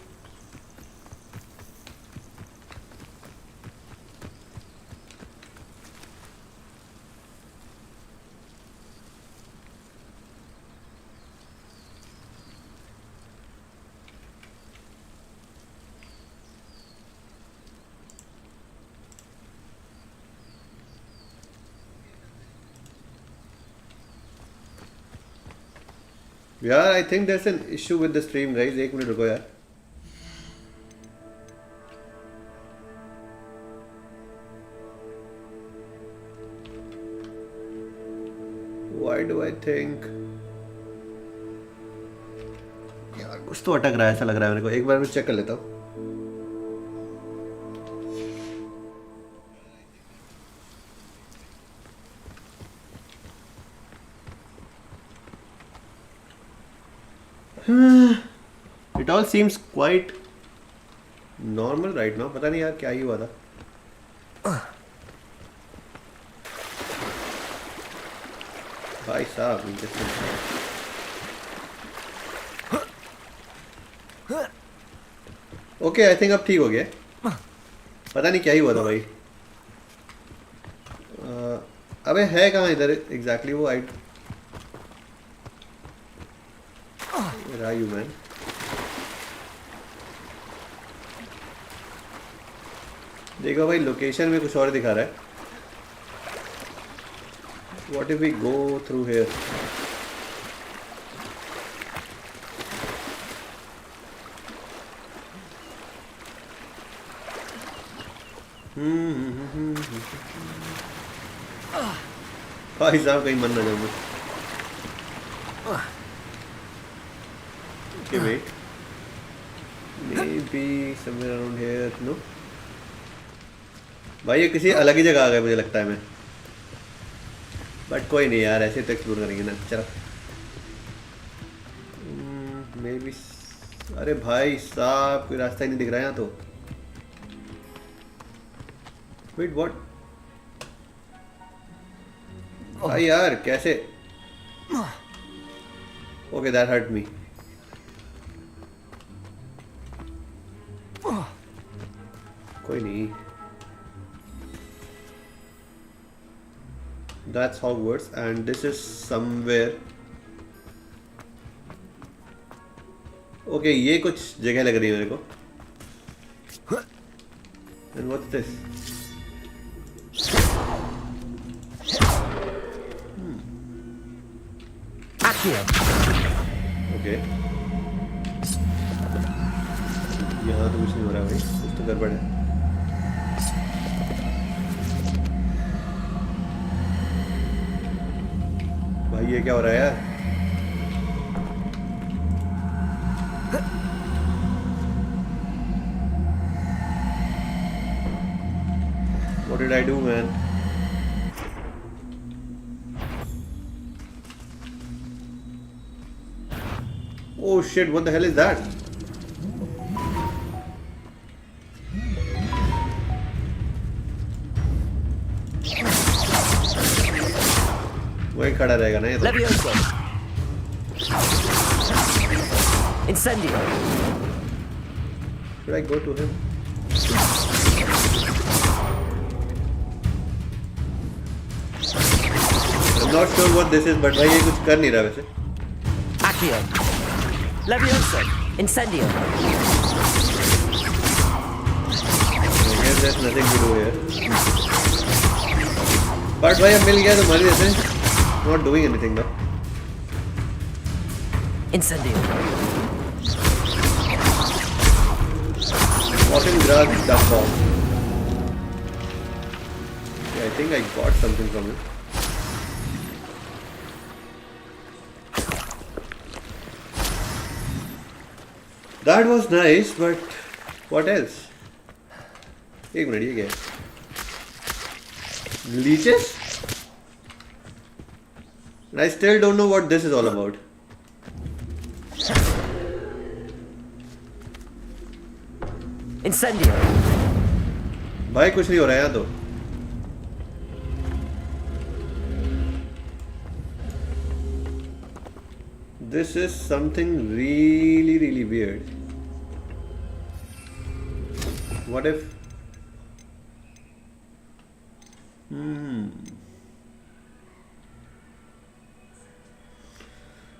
[SPEAKER 1] यार I think there's an issue with the stream guys। एक मिनट रुको यार। Why do I think यार कुछ तो अटक रहा है ऐसा लग रहा है मेरे को। एक बार मैं चेक कर लेता हूँ। It all seems quite normal right now। पता नहीं यार क्या ही हुआ था। भाई साहब ओके, आई थिंक अब ठीक हो गया। पता नहीं क्या ही हुआ था भाई। अबे है कहाँ इधर एग्जैक्टली वो? आई Where are you, man? देखो भाई लोकेशन में कुछ और दिखा रहा है. What if we go through here? भाई साहब कहीं मन ना जाऊँ. Okay, wait. Maybe somewhere around here. No. भाई ये किसी अलग ही जगह आ गए मुझे लगता है मैं. बट कोई नहीं यार, ऐसे तो एक्सप्लोर करेंगे ना. चलो. Maybe. अरे भाई साहब कोई रास्ता ही नहीं दिख रहा है यहाँ तो. Wait, what? भाई यार कैसे? Okay, that hurt me. कोई नहीं. That's Hogwarts and this is somewhere. Okay, ये कुछ जगह लग रही है मेरे को. And what's this? Okay. यहाँ तो कुछ नहीं हो रहा भाई, कुछ तो गड़बड़ है. भाई ये क्या हो रहा है यार? What did I do, man? Oh shit, what the hell is that? वही खड़ा रहेगा ना ये तो.
[SPEAKER 7] Levioso. Incendio.
[SPEAKER 1] Should I go to him? I'm not sure what this is, but भाई ये कुछ कर नहीं रहा वैसे.
[SPEAKER 7] Accio. Levioso. Incendio.
[SPEAKER 1] I guess there's nothing to do here. But भाई अब मिल गया तो मर जैसे. Not doing anything though.
[SPEAKER 7] Incendio.
[SPEAKER 1] Walking grass duck bomb. Yeah, I think I got something from it. That was nice, but what else? एक minute ये क्या है? Leeches? I still don't know what this is all about.
[SPEAKER 7] Incendio.
[SPEAKER 1] भाई कुछ नहीं हो रहा है यहाँ तो. This is something really, really weird. What if?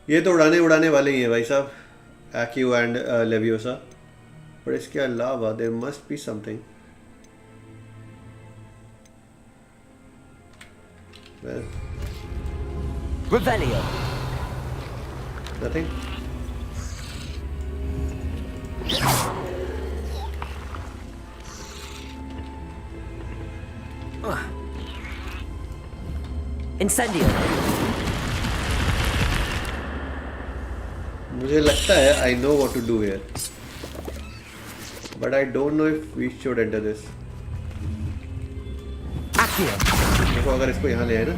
[SPEAKER 1] ये तो उड़ाने वाले ही हैं भाई साहब. Accio and Leviosa. पर इसके अलावा there must be something. Well.
[SPEAKER 7] Revelio.
[SPEAKER 1] Nothing.
[SPEAKER 7] Incendio.
[SPEAKER 1] मुझे लगता है I know what to do here, but I don't know if we should enter this.
[SPEAKER 7] Accio.
[SPEAKER 1] देखो अगर इसको यहाँ ले आए ना,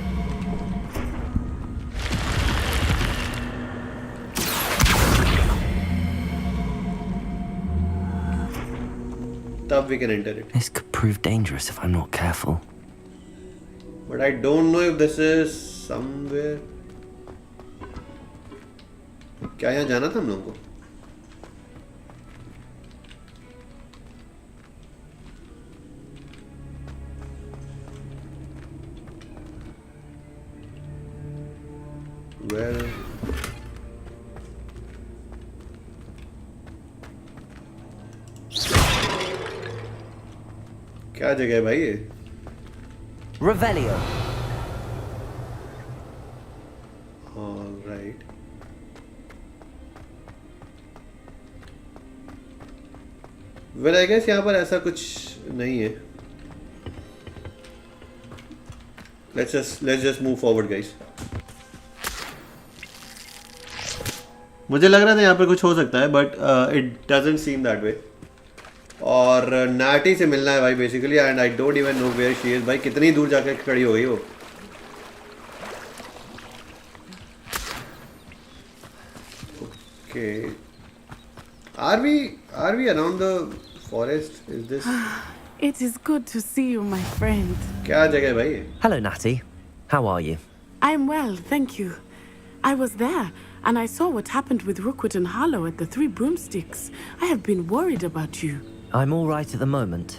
[SPEAKER 1] तब we can enter it.
[SPEAKER 5] This could prove dangerous if I'm not careful.
[SPEAKER 1] But I don't know if this is somewhere. क्या यहाँ जाना था हम लोगों को? Well, क्या जगह है भाई ये?
[SPEAKER 5] Revelio.
[SPEAKER 1] All right. Well, I guess यहाँ पर ऐसा कुछ नहीं है. Let's just move forward, guys. मुझे लग रहा था यहाँ पर कुछ हो सकता है, but it doesn't seem that way. और नाटी से मिलना है भाई basically, and I don't even know where she is. भाई कितनी दूर जाकर खड़ी हो गई वो. Okay, are we around the forest? Is this?
[SPEAKER 11] It is good to see you, my friend.
[SPEAKER 1] क्या जगह है भाई ये?
[SPEAKER 5] Hello, Natty. How are you?
[SPEAKER 11] I'm well, thank you. I was there, and I saw what happened with Rookwood and Harlow at the Three Broomsticks. I have been worried about you.
[SPEAKER 5] I'm all right at the moment.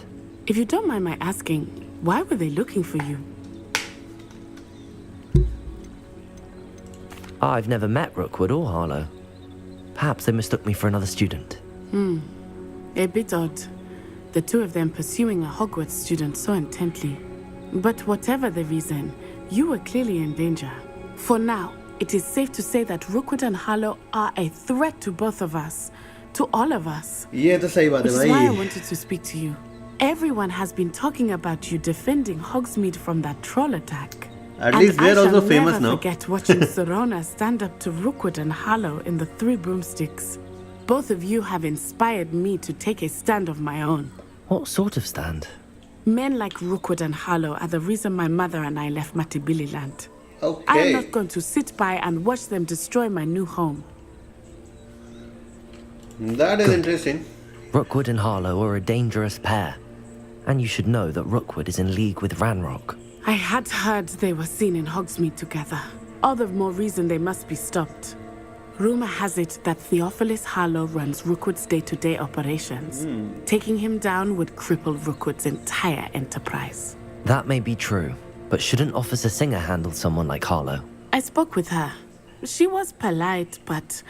[SPEAKER 11] If you don't mind my asking, why were they looking for you?
[SPEAKER 5] I've never met Rookwood or Harlow. Perhaps they mistook me for another student.
[SPEAKER 11] A bit odd. The two of them pursuing a Hogwarts student so intently. But whatever the reason, you were clearly in danger. For now, it is safe to say that Rookwood and Harlow are a threat to both of us. To all of us.
[SPEAKER 1] ये तो सही बात है
[SPEAKER 11] Which is why I
[SPEAKER 1] भाई.
[SPEAKER 11] wanted to speak to you. Everyone has been talking about you defending Hogsmeade from that troll attack.
[SPEAKER 1] At least they're also famous
[SPEAKER 11] now. I shall never
[SPEAKER 1] now.
[SPEAKER 11] forget watching Serona stand up to Rookwood and Harlow in the Three Broomsticks. Both of you have inspired me to take a stand of my own.
[SPEAKER 5] What sort of stand?
[SPEAKER 11] Men like Rookwood and Harlow are the reason my mother and I left Matibililand. I
[SPEAKER 1] Okay.
[SPEAKER 11] am not going to sit by and watch them destroy my new home.
[SPEAKER 1] That is interesting.
[SPEAKER 5] Rookwood and Harlow are a dangerous pair. And you should know that Rookwood is in league with Ranrock.
[SPEAKER 11] I had heard they were seen in Hogsmeade together. All the more reason they must be stopped. Rumor has it that Theophilus Harlow runs Rookwood's day-to-day operations. Taking him down would cripple Rookwood's entire enterprise.
[SPEAKER 5] That may be true, but shouldn't Officer Singer handle someone like Harlow?
[SPEAKER 11] I spoke with her. She was polite, but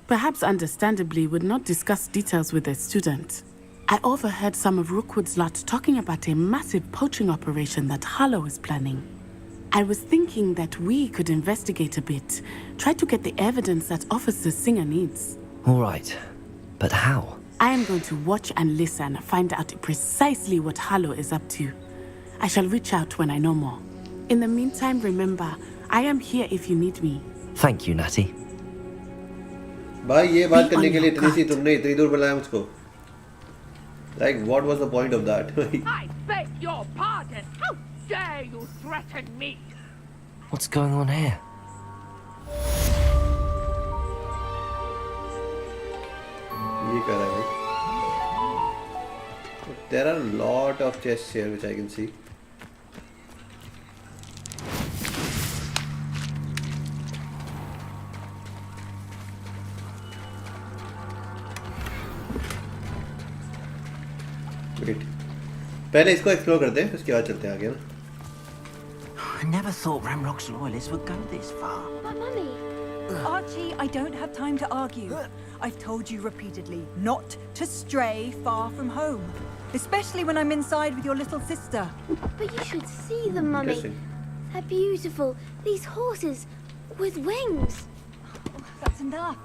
[SPEAKER 11] perhaps understandably would not discuss details with a student. I overheard some of Rookwood's lot talking about a massive poaching operation that Harlow is planning. I was thinking that we could investigate a bit, try to get the evidence that Officer Singer needs.
[SPEAKER 5] All right, but how?
[SPEAKER 11] I am going to watch and listen, find out precisely what Harlow is up to. I shall reach out when I know more. In the meantime, remember, I am here if you need me.
[SPEAKER 5] Thank you, Natty.
[SPEAKER 1] भाई ये बात
[SPEAKER 11] Be
[SPEAKER 1] करने
[SPEAKER 11] on
[SPEAKER 1] के लिए
[SPEAKER 11] your
[SPEAKER 1] इतनी सी
[SPEAKER 11] guard.
[SPEAKER 1] तुमने इतनी दूर बुलाया मुझको. Like what was the point of that?
[SPEAKER 12] I beg your pardon. How dare you threaten me?
[SPEAKER 5] What's going on here?
[SPEAKER 1] ये कर रहा है भाई. There are a lot of chests here which I can see. Wait. पहले इसको explore करते हैं, उसके बाद चलते हैं आगे ना.
[SPEAKER 8] I never thought Ranrock's loyalists would go this far.
[SPEAKER 2] My mummy.
[SPEAKER 13] Archie, I don't have time to argue. I've told you repeatedly not to stray far from home. Especially when I'm inside with your little sister.
[SPEAKER 2] But you should see them, Mummy.
[SPEAKER 1] Interesting.
[SPEAKER 2] They're beautiful. These horses with wings.
[SPEAKER 13] Oh, that's enough.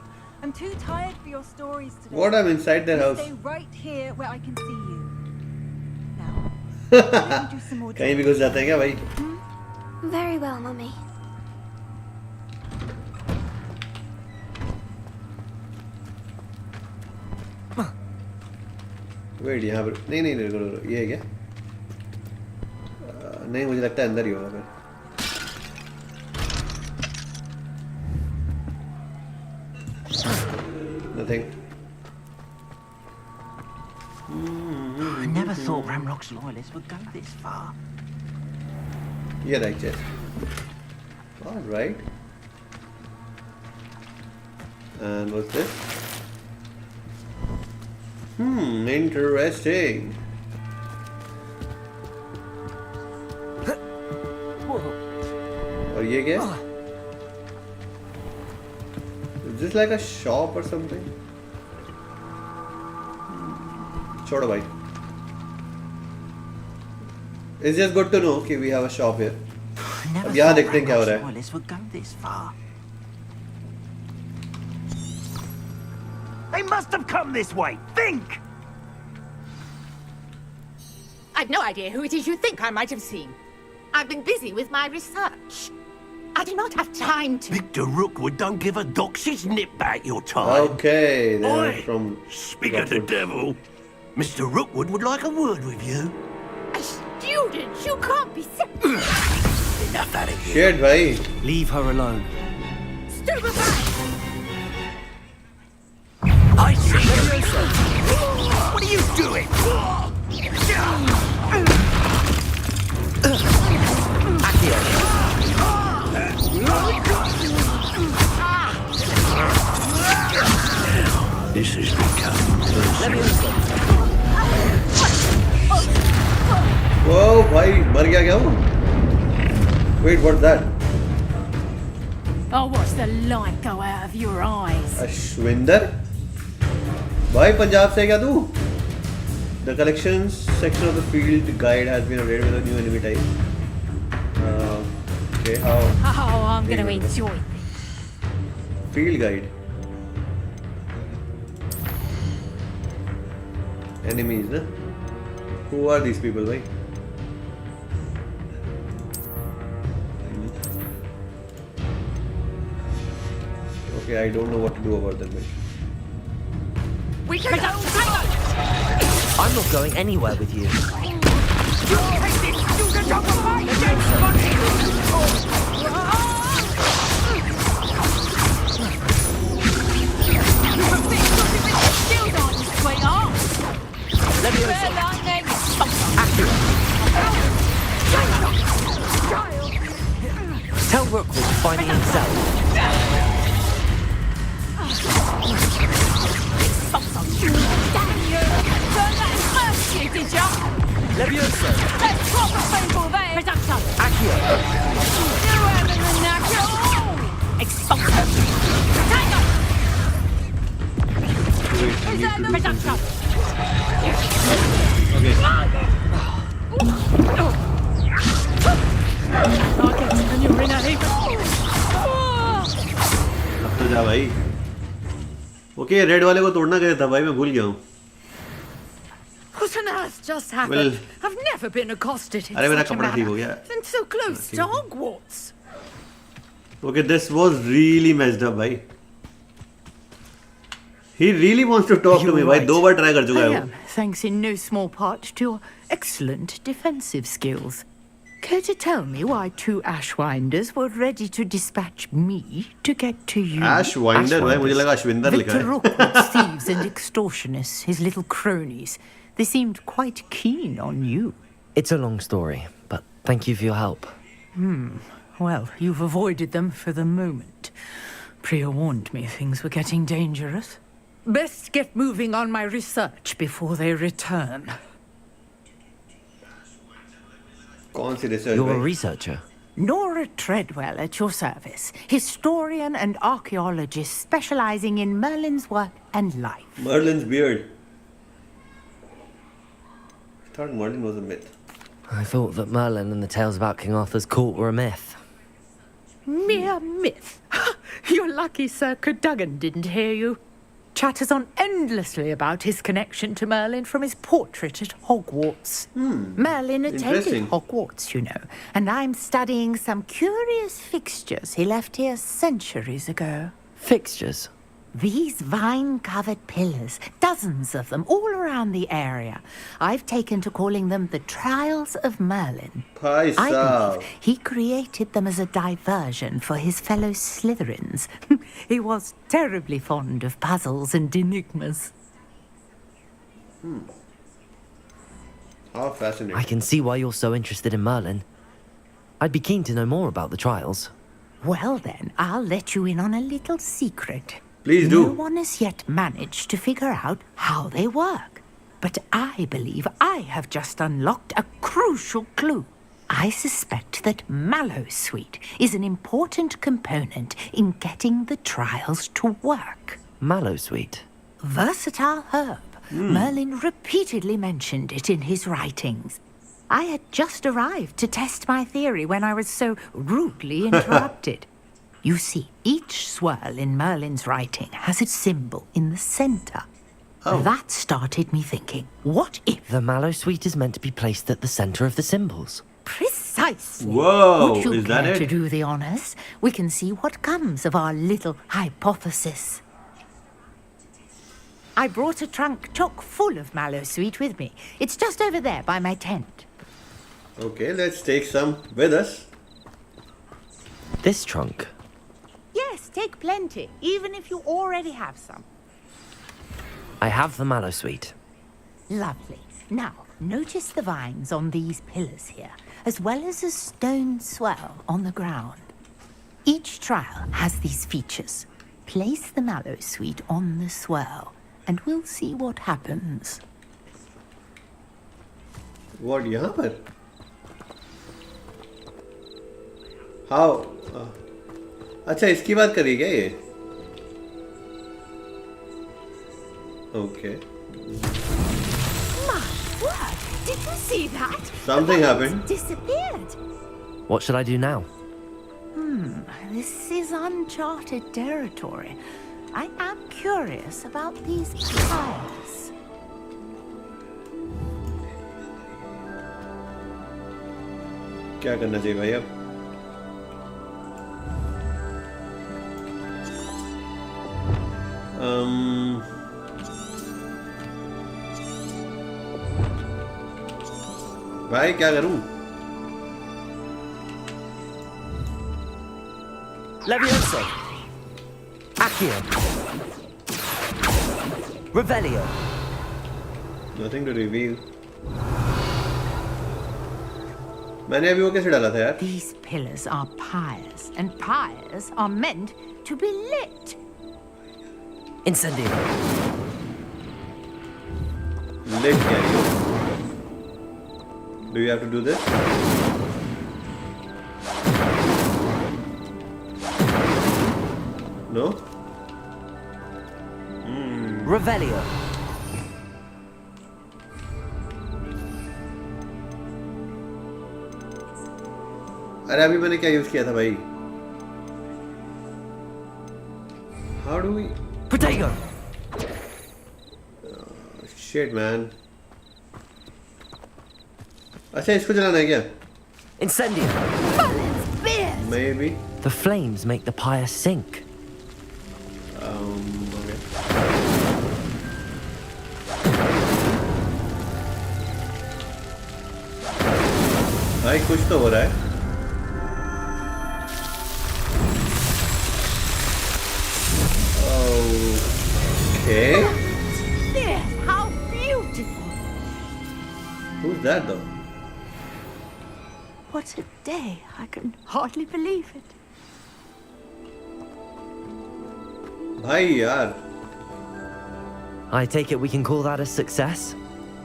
[SPEAKER 13] I'm too tired for your stories today.
[SPEAKER 1] What? I'm inside their
[SPEAKER 13] You
[SPEAKER 1] house.
[SPEAKER 13] Stay right here where I can see you. Now, why don't we do some more
[SPEAKER 1] कहीं भी घुस जाते हैं क्या भाई?
[SPEAKER 2] Very well, Mummy.
[SPEAKER 1] Wait यहाँ पर नहीं रुको ये है क्या? नहीं मुझे लगता है अंदर ही होगा फिर. Nothing.
[SPEAKER 8] I never thought Ranrock's loyalists would go this far.
[SPEAKER 1] Yeah, right, yes. All right. And what's this? Interesting. और ये क्या? Is this like a shop or something? छोड़ो भाई. It's just good to know कि we have a shop here.
[SPEAKER 14] Never
[SPEAKER 1] अब यहाँ
[SPEAKER 14] thought
[SPEAKER 1] देखते हैं क्या हो रहा है.
[SPEAKER 14] Wallace would go this far. They must have come this way. Think!
[SPEAKER 15] I've no idea who it is you think I might have seen. I've been busy with my research. I do not have time to...
[SPEAKER 14] Victor Rookwood don't give a doxy's nip back your time.
[SPEAKER 1] Okay, they're
[SPEAKER 14] Oi,
[SPEAKER 1] from.
[SPEAKER 14] Speak of the devil. Mr. Rookwood would like a word with you.
[SPEAKER 15] A student? You can't be...
[SPEAKER 14] Enough out of here.
[SPEAKER 1] Shit, bhai.
[SPEAKER 14] Leave her alone.
[SPEAKER 15] Stupefy!
[SPEAKER 14] I see you. What are you doing? This has become
[SPEAKER 1] Whoa, bhai, मर गया क्या वो? Wait, what's that?
[SPEAKER 11] Oh, watch the light go out of your eyes.
[SPEAKER 1] Ashwinder? भाई पंजाब से है क्या तू? The collections section of the field guide has been updated with a new enemy type. Okay, how?
[SPEAKER 3] Oh, I'm going to enjoy this.
[SPEAKER 1] Field guide. Enemies, na? Who are these people, bhai? Okay, I don't know what to do about them, bhai.
[SPEAKER 15] We can go!
[SPEAKER 5] I'm not going anywhere with you. Tell Rookwood to find me himself.
[SPEAKER 15] Damn you! Burn that first, did ya?
[SPEAKER 5] Levioso.
[SPEAKER 15] Let's drop the people there! Production!
[SPEAKER 5] Accio.
[SPEAKER 15] You haven't the knack at all! Expulsion! Tiger! Is that the production?
[SPEAKER 1] Okay. अब तो जा भाई. Okay, red वाले को तोड़ना कैसे था भाई, मैं भूल गया हूँ.
[SPEAKER 15] What on earth just happened?
[SPEAKER 1] Well,
[SPEAKER 15] I've never been accosted in
[SPEAKER 1] अरे मेरा
[SPEAKER 15] such a
[SPEAKER 1] कपड़ा ठीक हो
[SPEAKER 15] manner.
[SPEAKER 1] गया.
[SPEAKER 15] And so close to Hogwarts.
[SPEAKER 1] Okay, this was really messed up, भाई. He really wants to talk to me, भाई. 2 बार try कर चुका है वो.
[SPEAKER 16] Thanks in no small part to your excellent defensive skills. Care to tell me why 2 Ashwinders were ready to dispatch me to get to you?
[SPEAKER 1] Ashwinder, भाई मुझे लगा अश्विंदर लिखा
[SPEAKER 16] Victor
[SPEAKER 1] है.
[SPEAKER 16] Rookwood's thieves and extortionists, his little cronies. They seemed quite keen on you.
[SPEAKER 5] It's a long story, but thank you for your help.
[SPEAKER 16] Well, you've avoided them for the moment. Priya warned me things were getting dangerous. Best get moving on my research before they return.
[SPEAKER 1] कौन सी research
[SPEAKER 5] You're a
[SPEAKER 1] भाई?
[SPEAKER 5] researcher.
[SPEAKER 16] Nora Treadwell at your service, historian and archaeologist specializing in Merlin's work and life.
[SPEAKER 1] Merlin's beard. I thought Merlin was a myth.
[SPEAKER 5] I thought that Merlin and the tales about King Arthur's court were a myth.
[SPEAKER 16] Mere myth. You're lucky Sir Cadogan didn't hear you. Chatters on endlessly about his connection to Merlin from his portrait at Hogwarts. Merlin attended
[SPEAKER 1] Interesting.
[SPEAKER 16] Hogwarts, you know, and I'm studying some curious fixtures he left here centuries ago.
[SPEAKER 5] Fixtures?
[SPEAKER 16] These vine-covered pillars, dozens of them all around the area. I've taken to calling them the Trials of Merlin.
[SPEAKER 1] Bhai
[SPEAKER 16] I
[SPEAKER 1] sahab.
[SPEAKER 16] believe he created them as a diversion for his fellow Slytherins. He was terribly fond of puzzles and enigmas.
[SPEAKER 1] How fascinating.
[SPEAKER 5] I can see why you're so interested in Merlin. I'd be keen to know more about the trials.
[SPEAKER 16] Well then, I'll let you in on a little secret.
[SPEAKER 1] Please
[SPEAKER 16] No
[SPEAKER 1] do.
[SPEAKER 16] one has yet managed to figure out how they work. But I believe I have just unlocked a crucial clue. I suspect that Mallowsweet is an important component in getting the trials to work.
[SPEAKER 5] Mallowsweet?
[SPEAKER 16] Versatile herb. Merlin repeatedly mentioned it in his writings. I had just arrived to test my theory when I was so rudely interrupted. You see, each swirl in Merlin's writing has a symbol in the center.
[SPEAKER 5] Oh.
[SPEAKER 16] That started me thinking, what if...
[SPEAKER 5] The mallow sweet is meant to be placed at the center of the symbols.
[SPEAKER 16] Precisely.
[SPEAKER 1] Whoa,
[SPEAKER 16] Would you
[SPEAKER 1] is that
[SPEAKER 16] care
[SPEAKER 1] it?
[SPEAKER 16] to do the honors? We can see what comes of our little hypothesis. I brought a trunk chock full of mallow sweet with me. It's just over there by my tent.
[SPEAKER 1] Okay, let's take some with us.
[SPEAKER 5] This trunk.
[SPEAKER 16] Yes, take plenty, even if you already have some.
[SPEAKER 5] I have the mallow sweet.
[SPEAKER 16] Lovely. Now, notice the vines on these pillars here, as well as a stone swell on the ground. Each trial has these features. Place the mallow sweet on the swell, and we'll see what happens.
[SPEAKER 1] What यहाँ पर? How? अच्छा इसकी बात करी क्या ये? Okay.
[SPEAKER 16] My word! Did you see that?
[SPEAKER 1] Something
[SPEAKER 16] The
[SPEAKER 1] happened.
[SPEAKER 16] vines disappeared.
[SPEAKER 5] What should I do now?
[SPEAKER 16] This is uncharted territory. I am curious about these piles.
[SPEAKER 1] क्या करना चाहिए भाई अब? भाई क्या करूं?
[SPEAKER 5] Levioso. Accio. Revelio.
[SPEAKER 1] Nothing to reveal. मैंने अभी वो कैसे डाला था यार?
[SPEAKER 16] These pillars are pyres, and pyres are meant to be lit.
[SPEAKER 5] Incendio.
[SPEAKER 1] Lit क्या है? Do you have to do this? No?
[SPEAKER 5] Revelio.
[SPEAKER 1] अरे अभी मैंने क्या यूज किया था भाई? How do we?
[SPEAKER 5] Protego.
[SPEAKER 1] Shit man. अच्छा इसको चलाना है क्या?
[SPEAKER 5] Incendio.
[SPEAKER 1] Maybe.
[SPEAKER 5] The flames make the pyre sink.
[SPEAKER 1] Okay. भाई कुछ तो हो रहा है. Okay.
[SPEAKER 16] Yes, how beautiful!
[SPEAKER 1] Who's that though?
[SPEAKER 16] What a day! I can hardly believe it.
[SPEAKER 1] भाई यार.
[SPEAKER 5] I take it we can call that a success?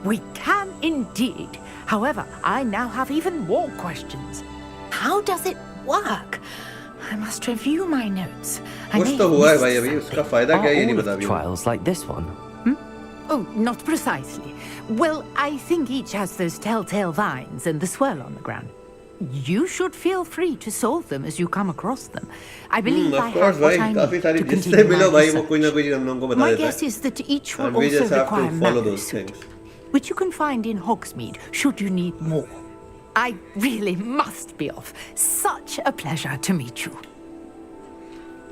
[SPEAKER 16] We can indeed. However, I now have even more questions. How does it work? I must review my notes.
[SPEAKER 1] कुछ तो हुआ है भाई अभी उसका फायदा क्या है ये नहीं
[SPEAKER 5] Are all
[SPEAKER 1] बता
[SPEAKER 5] of the
[SPEAKER 1] अभी.
[SPEAKER 5] trials like this one?
[SPEAKER 16] Oh, not precisely. Well, I think each has those telltale vines and the swirl on the ground. You should feel free to solve them as you come across them. I believe I
[SPEAKER 1] Of course
[SPEAKER 16] have what
[SPEAKER 1] भाई
[SPEAKER 16] I
[SPEAKER 1] काफी
[SPEAKER 16] need
[SPEAKER 1] सारी
[SPEAKER 16] to
[SPEAKER 1] जिससे
[SPEAKER 16] continue
[SPEAKER 1] मिलो
[SPEAKER 16] my
[SPEAKER 1] भाई वो
[SPEAKER 16] research.
[SPEAKER 1] कोई ना कोई चीज हम लोगों को बता
[SPEAKER 16] My
[SPEAKER 1] देता
[SPEAKER 16] guess
[SPEAKER 1] है.
[SPEAKER 16] is that each will
[SPEAKER 1] And we
[SPEAKER 16] also
[SPEAKER 1] just have
[SPEAKER 16] require
[SPEAKER 1] to follow
[SPEAKER 16] mallow
[SPEAKER 1] those
[SPEAKER 16] soup,
[SPEAKER 1] things.
[SPEAKER 16] which you can find in Hogsmeade, should you need more. I really must be off. Such a pleasure to meet you.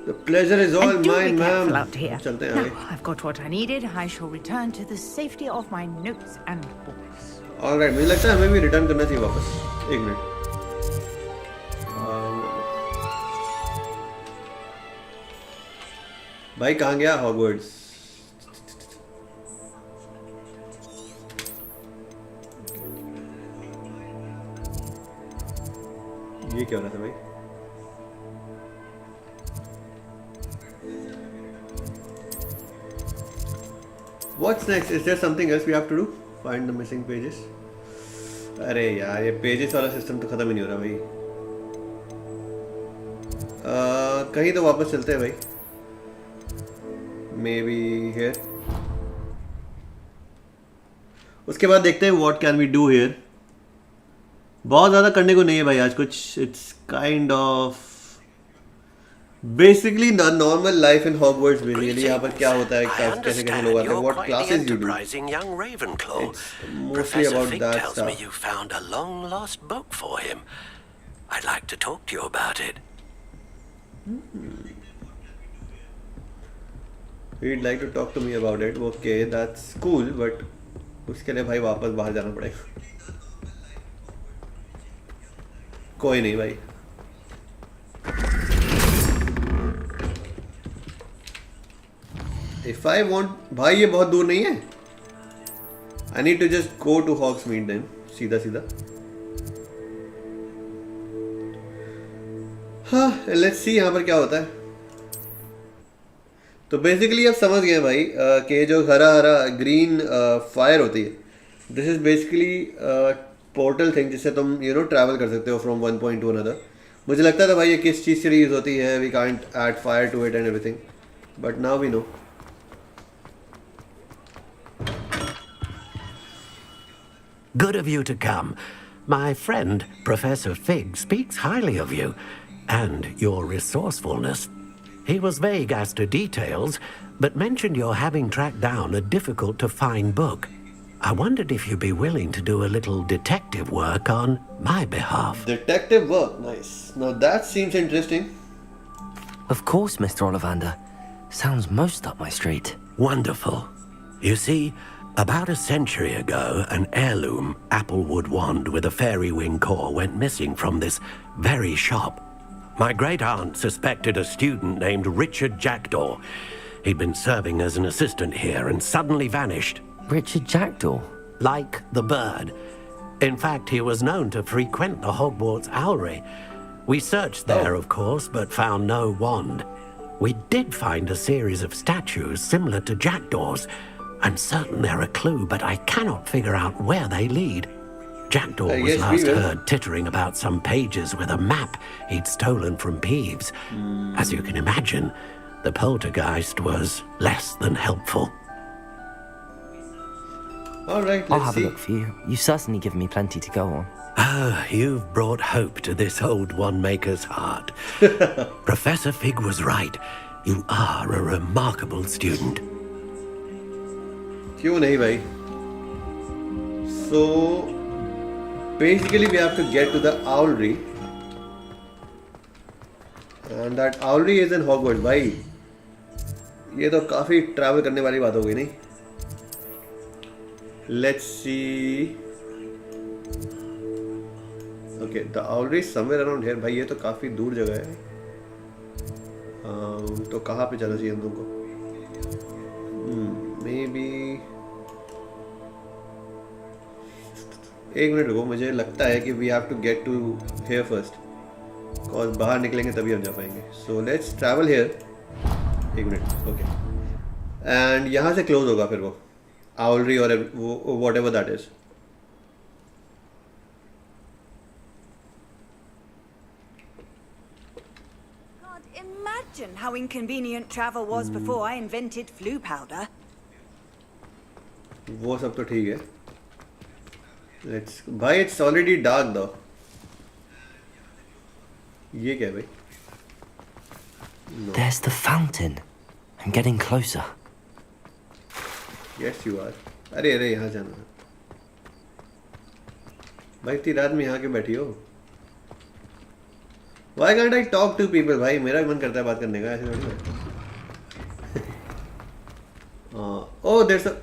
[SPEAKER 1] The pleasure is all
[SPEAKER 16] And do
[SPEAKER 1] mine,
[SPEAKER 16] be careful
[SPEAKER 1] ma'am.
[SPEAKER 16] out here.
[SPEAKER 1] चलते हैं
[SPEAKER 16] Now,
[SPEAKER 1] आगे.
[SPEAKER 16] I've got what I needed. I shall return to the safety of my notes and books.
[SPEAKER 1] All right, मुझे लगता है हमें भी return करना चाहिए वापस. एक मिनट. भाई कहाँ गया हॉगवर्ट्स? ये क्या हो रहा था भाई? What's next? Is there something else we have to do? Find the missing pages. अरे यार ये पेजेस वाला सिस्टम तो खत्म ही नहीं हो रहा भाई. कहीं तो वापस चलते हैं भाई. Maybe here. उसके बाद देखते हैं what can we do here. बहुत ज़्यादा करने को नहीं है भाई आज कुछ. It's kind of basically normal life in Hogwarts. Basically यहाँ पर क्या होता है, कैसे कैसे लोग आते हैं, what classes you do.
[SPEAKER 14] Young Ravenclaw.
[SPEAKER 1] It's mostly
[SPEAKER 14] Professor
[SPEAKER 1] about
[SPEAKER 14] Fig
[SPEAKER 1] that
[SPEAKER 14] tells
[SPEAKER 1] stuff.
[SPEAKER 14] me you found a long-lost book for him. I'd like to talk to you about it.
[SPEAKER 1] He'd like to talk to me about it. Okay, that's cool, but उसके लिए भाई वापस बाहर जाना पड़ेगा. कोई नहीं भाई. If I want, भाई ये बहुत दूर नहीं है. I need to just go to Hogsmeade then. सीधा सीधा. हाँ, let's see यहाँ पर क्या होता है. तो बेसिकली आप समझ गए भाई कि जो हरा हरा ग्रीन फायर होती है, this is basically portal thing जिससे तुम ट्रैवल कर सकते हो from one point two another. मुझे लगता था भाई ये किस चीज़ से यूज़ होती है. We can't add fire to it and everything, but now we know.
[SPEAKER 14] Good of you to come. My friend, Professor Fig, speaks highly of you and your resourcefulness. He was vague as to details, but mentioned your having tracked down a difficult-to-find book. I wondered if you'd be willing to do a little detective work on my behalf.
[SPEAKER 1] Detective work, nice. Now that seems interesting.
[SPEAKER 5] Of course, Mr. Ollivander. Sounds most up my street.
[SPEAKER 14] Wonderful. You see, about a century ago, an heirloom applewood wand with a fairy wing core went missing from this very shop. My great-aunt suspected a student named Richard Jackdaw. He'd been serving as an assistant here and suddenly vanished.
[SPEAKER 5] Richard Jackdaw?
[SPEAKER 14] Like the bird. In fact, he was known to frequent the Hogwarts Owlry. We searched there, of course, but found no wand. We did find a series of statues similar to Jackdaw's. I'm certain they're a clue, but I cannot figure out where they lead. Jackdaw was last heard tittering about some pages with a map he'd stolen from Peeves. As you can imagine, the poltergeist was less than helpful.
[SPEAKER 1] All right,
[SPEAKER 5] I'll have a look for you. You've certainly given me plenty to go on.
[SPEAKER 14] Ah, you've brought hope to this old one-maker's heart. Professor Fig was right. You are a remarkable student.
[SPEAKER 1] क्यों नहीं भाई? So basically we have to get to the Owlry, and that Owlry is in Hogwarts. भाई ये तो काफी travel करने वाली बात हो गई नहीं? Let's see. Okay, the Owlry is somewhere around here. भाई ये तो काफी दूर जगह है. तो कहाँ पे जाना चाहिए हम लोगों को? Maybe. एक मिनट रुको, मुझे लगता है कि we have to get to here first, because बाहर निकलेंगे तभी हम जा पाएंगे. So let's travel here. एक मिनट. ओके, एंड यहाँ से क्लोज होगा फिर वो Owlry और whatever that is.
[SPEAKER 13] Can't imagine how inconvenient travel was before I invented flu powder.
[SPEAKER 1] वो सब तो ठीक है. Let's भाई, it's already dark though. ये क्या है भाई? No.
[SPEAKER 5] There's the fountain. I'm getting closer.
[SPEAKER 1] Yes, you are. अरे अरे यहाँ जाना है भाई. इतनी रात में यहाँ के बैठी हो? Why can't I talk to people? भाई मेरा मन करता है बात करने का, ऐसे थोड़ी है. Oh, there's a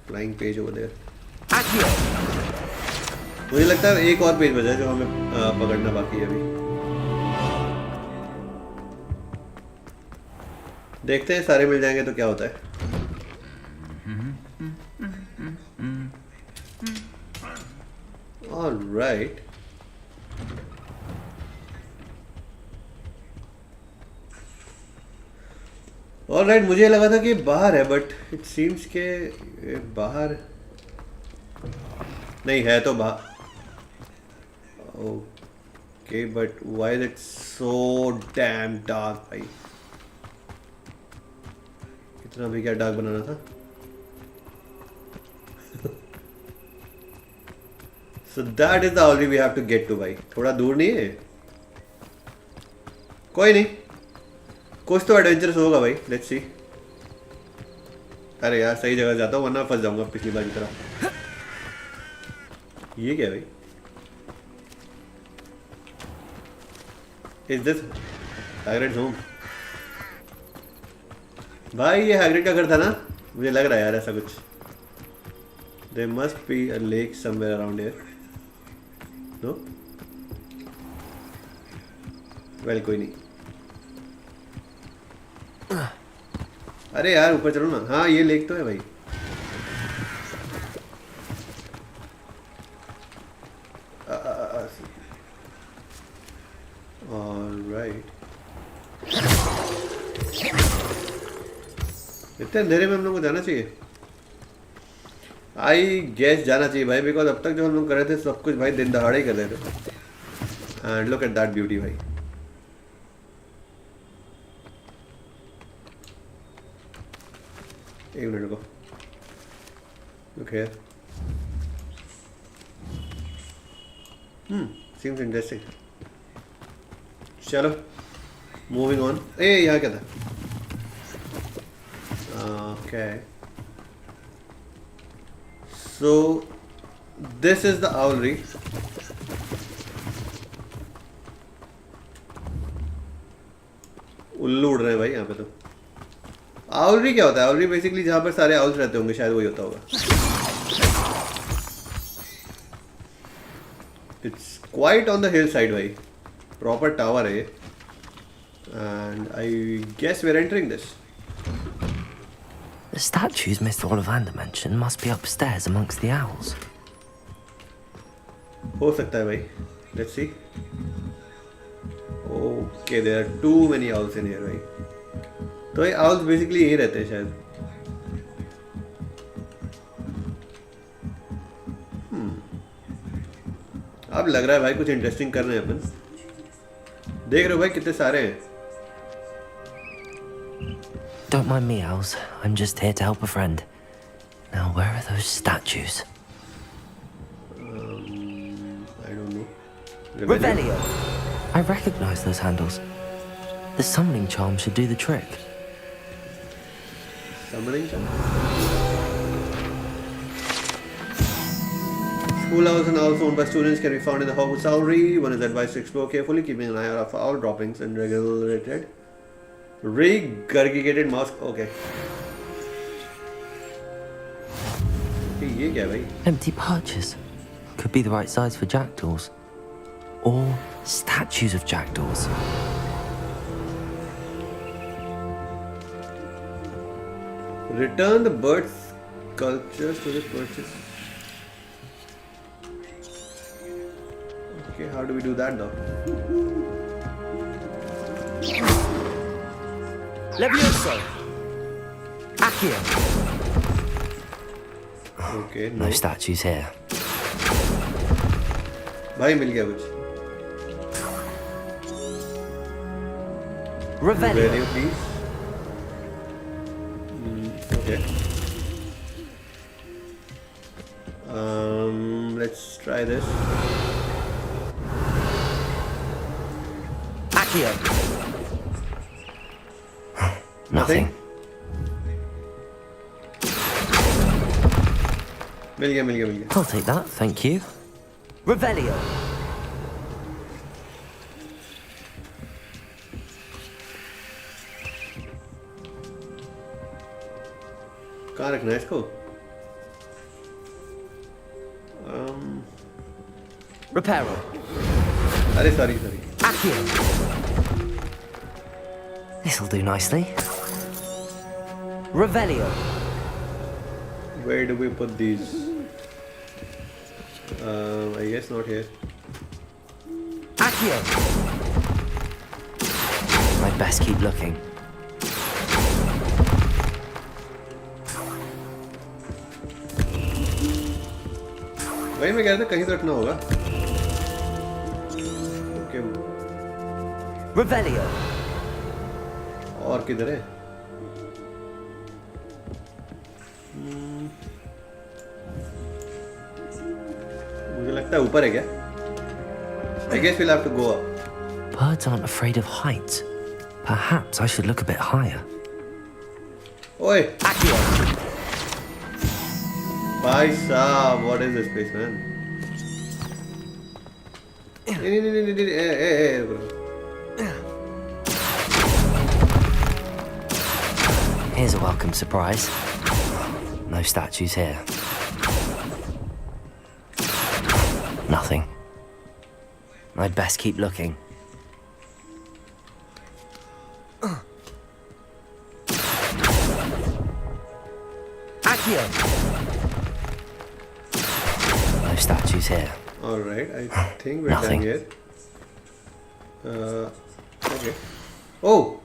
[SPEAKER 1] flying page over there. मुझे लगता है एक और पेज बचा है जो हमें पकड़ना बाकी है अभी. देखते हैं सारे मिल जाएंगे तो क्या होता है. All right. All right, मुझे लगा था कि बाहर है, बट इट सीम्स के बाहर नहीं है. तो बाहर. Okay, but why is it so damn dark भाई? इतना भी क्या डार्क बनाना था? So that is the owlry we have to get to भाई. थोड़ा दूर नहीं है. कोई नहीं. कुछ तो एडवेंचरस होगा भाई. Let's see. अरे यार सही जगह जाता हूँ वरना फंस जाऊंगा पिछली बार की तरह. ये क्या है भाई? Is this Hagrid's home? भाई ये हैग्रिड का घर था ना? मुझे लग रहा है यार ऐसा कुछ. There must be a lake somewhere around here. No? Well कोई नहीं. अरे यार ऊपर चलो ना. हाँ ये लेक तो है भाई. Alright. इतने अंधेरे में हम लोग को जाना चाहिए. आई गेस जाना चाहिए भाई, बिकॉज अब तक जो हम लोग कर रहे थे सब कुछ भाई दिन दहाड़े ही कर रहे थे. And look at that beauty भाई. एक मिनट को. Look here. Seems interesting. चलो मूविंग ऑन. ए यहाँ क्या था? Okay so this is the owlry. उल्लू उड़ रहे हैं भाई यहाँ पे. तो owlry क्या होता है? owlry बेसिकली जहाँ पर सारे owls रहते होंगे शायद वही होता होगा. It's quite on the hillside भाई. प्रॉपर टावर है and I guess we are entering this.
[SPEAKER 5] The statues Mr. Ollivander mentioned must be upstairs amongst the owls.
[SPEAKER 1] हो सकता है भाई. Let's see. Okay, there are too many owls in here भाई. तो ये owls basically यहीं रहते हैं शायद. अब लग रहा है भाई कुछ इंटरेस्टिंग कर रहे हैं अपन. देख रहे हो भाई कितने सारे हैं.
[SPEAKER 5] Don't mind me, owls. I'm just here to help a friend. Now, where are those statues?
[SPEAKER 1] I don't know.
[SPEAKER 5] Revelio. I recognize those handles. The summoning charm should do the trick.
[SPEAKER 1] Summoning charm? School owls and owls owned by students can be found in the Hogwarts Owlry. One is advised to explore carefully, keeping an eye out for owl droppings and regulated. Regurgitated mouse. Okay. ये क्या भाई?
[SPEAKER 5] Empty perches. Could be the right size for jackdaws. Or statues of jackdaws.
[SPEAKER 1] Return the bird sculptures to the perches. Okay, how do we do that though?
[SPEAKER 5] Levioso. Accio.
[SPEAKER 1] Okay,
[SPEAKER 5] no statues here.
[SPEAKER 1] भाई मिल गया कुछ.
[SPEAKER 5] Revelio,
[SPEAKER 1] please. Okay. Let's try this.
[SPEAKER 5] Accio. Nothing.
[SPEAKER 1] मिल गया.
[SPEAKER 5] I'll take that, thank you. Revelio.
[SPEAKER 1] कहाँ रखना है इसको?
[SPEAKER 5] Reparo.
[SPEAKER 1] अरे sorry.
[SPEAKER 5] Accio. This'll do nicely. Revelio.
[SPEAKER 1] Where do we put these? I guess not here.
[SPEAKER 5] Accio. I'd best keep looking.
[SPEAKER 1] वही मैं कह रहा था कहीं तो रखना होगा. Okay.
[SPEAKER 5] Revelio.
[SPEAKER 1] और किधर है? मुझे लगता है ऊपर है क्या? I guess we'll have to go up.
[SPEAKER 5] Birds aren't afraid of heights. Perhaps I should look a bit higher.
[SPEAKER 1] Oi! Bhai Saab, what is this place, man? Hey, bro.
[SPEAKER 5] Here's a welcome surprise. No statues here. Nothing. I'd best keep looking. Accio! No statues here.
[SPEAKER 1] Alright, I think we're
[SPEAKER 5] Nothing.
[SPEAKER 1] done here. Okay. Oh!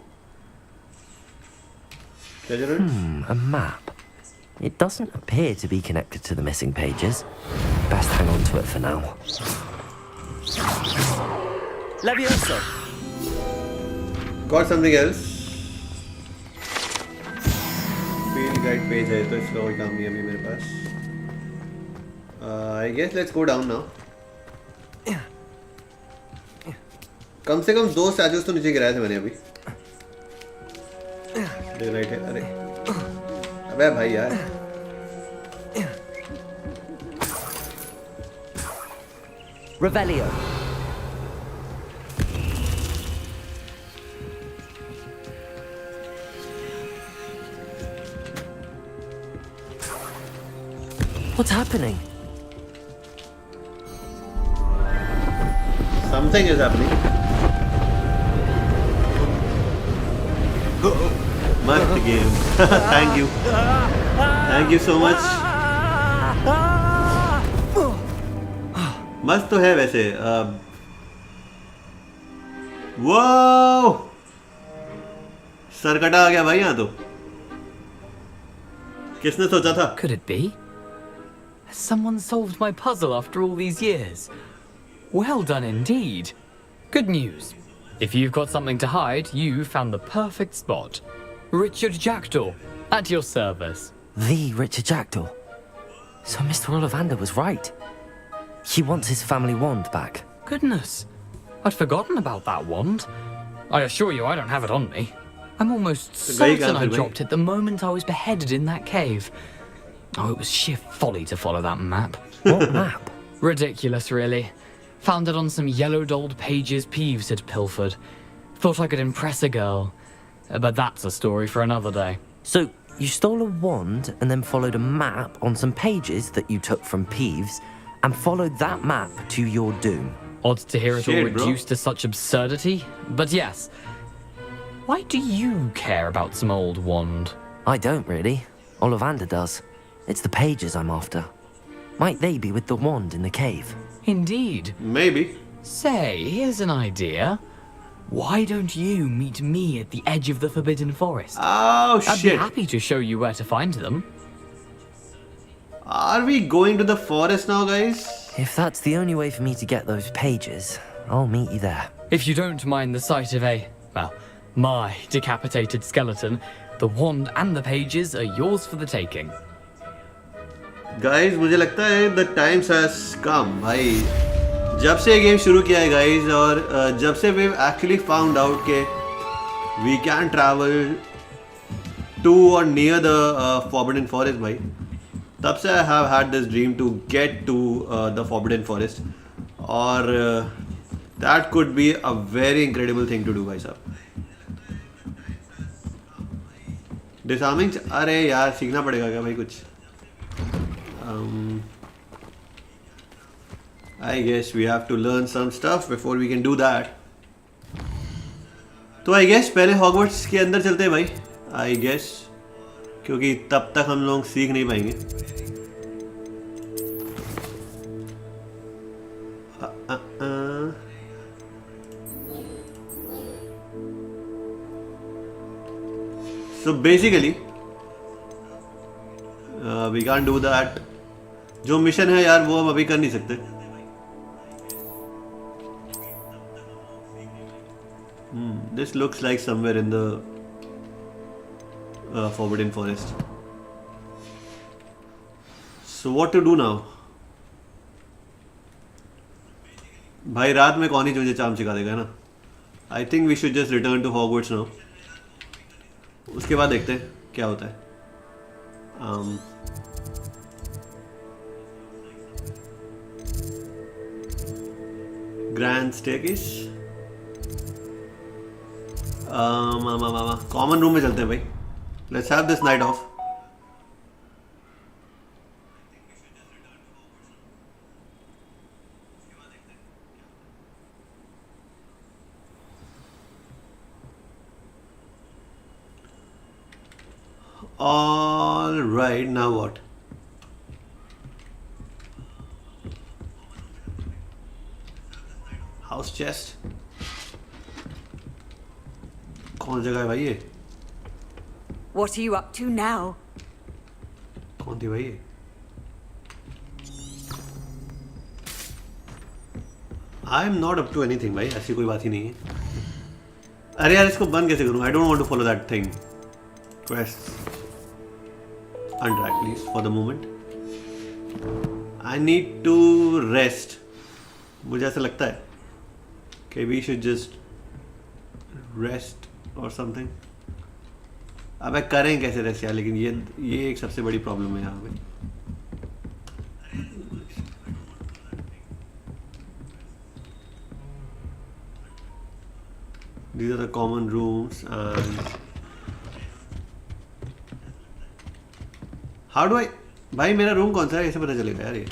[SPEAKER 1] Treasure hunt?
[SPEAKER 5] A map. It doesn't appear to be connected to the missing pages. Best hang on to it for now. Levioso!
[SPEAKER 1] Got something else. Field guide page है तो इसका कोई काम नहीं है अभी मेरे पास. I guess let's go down now. कम से कम 2 स्टैचूज तो नीचे गिराए थे मैंने अभी. राइट है. अरे अबे भाई यार.
[SPEAKER 5] Revelio. What's happening?
[SPEAKER 1] Something is happening. Must game. Thank you. Thank you so much. मस्त तो है वैसे. वो सरकटा आ गया भाई यहाँ तो. किसने सोचा था?
[SPEAKER 10] Could it be? Has someone solved my puzzle after all these years? Well done indeed. Good news. If you've got something to hide, you found the perfect spot. Richard Jackdaw, at your service.
[SPEAKER 5] The Richard Jackdaw. So Mr. Ollivander was right. He wants his family wand back.
[SPEAKER 10] Goodness, I'd forgotten about that wand. I assure you I don't have it on me. I'm almost certain I dropped it the moment I was beheaded in that cave. Oh, it was sheer folly to follow that map.
[SPEAKER 5] What map?
[SPEAKER 10] Ridiculous, really. Found it on some yellowed old pages Peeves had pilfered. Thought I could impress a girl. But that's a story for another day.
[SPEAKER 5] So, you stole a wand and then followed a map on some pages that you took from Peeves and followed that map to your doom.
[SPEAKER 10] Odd to hear it all reduced to such absurdity, but yes. Why do you care about some old wand?
[SPEAKER 5] I don't really. Ollivander does. It's the pages I'm after. Might they be with the wand in the cave?
[SPEAKER 10] Indeed.
[SPEAKER 1] Maybe.
[SPEAKER 10] Say, here's an idea. Why don't you meet me at the edge of the Forbidden Forest?
[SPEAKER 1] Oh, shit.
[SPEAKER 10] I'd be happy to show you where to find them.
[SPEAKER 1] Are we going to the forest now, guys?
[SPEAKER 5] If that's the only way for me to get those pages, I'll meet you there.
[SPEAKER 10] If you don't mind the sight of my decapitated skeleton, the wand and the pages are yours for the taking.
[SPEAKER 1] Guys, मुझे लगता है the times has come, भाई. जब से ये game शुरू किया है guys और जब से we've actually found out कि we can travel to or near the Forbidden Forest, भाई. तब से I have had this dream to get to the Forbidden Forest और that could be a very incredible thing to do, भाई साहब. Disarming, अरे यार सीखना पड़ेगा क्या भाई कुछ? I guess we have to learn some stuff before we can do that. तो I guess पहले Hogwarts के अंदर चलते हैं भाई. I guess क्योंकि तब तक हम लोग सीख नहीं पाएंगे. So basically we can't do that. जो मिशन है यार वो हम अभी कर नहीं सकते. This looks like somewhere in the Forbidden Forest. So what to do now? भाई रात में कौन ही मुझे चाम सिखा देगा ना. I think we should just return to Hogwarts now. उसके बाद देखते हैं क्या होता है. Grand staircase. कॉमन रूम में चलते हैं भाई. Let's have this night off. All right, now what? House chest. कौन जगह है भाई ये?
[SPEAKER 2] What are you up to now?
[SPEAKER 1] कौन थी भाई ये? I am not up to anything भाई, ऐसी कोई बात ही नहीं है. अरे यार इसको बंद कैसे करूँ? I don't want to follow that thing. Quests. Untrack please for the moment. I need to rest. मुझे ऐसा लगता है कि we should just rest or something. अब करें कैसे रेस्ट यार, लेकिन ये एक सबसे बड़ी प्रॉब्लम है यहाँ पे. These are the common rooms and how do I भाई मेरा रूम कौन सा है ऐसे पता चलेगा यार ये.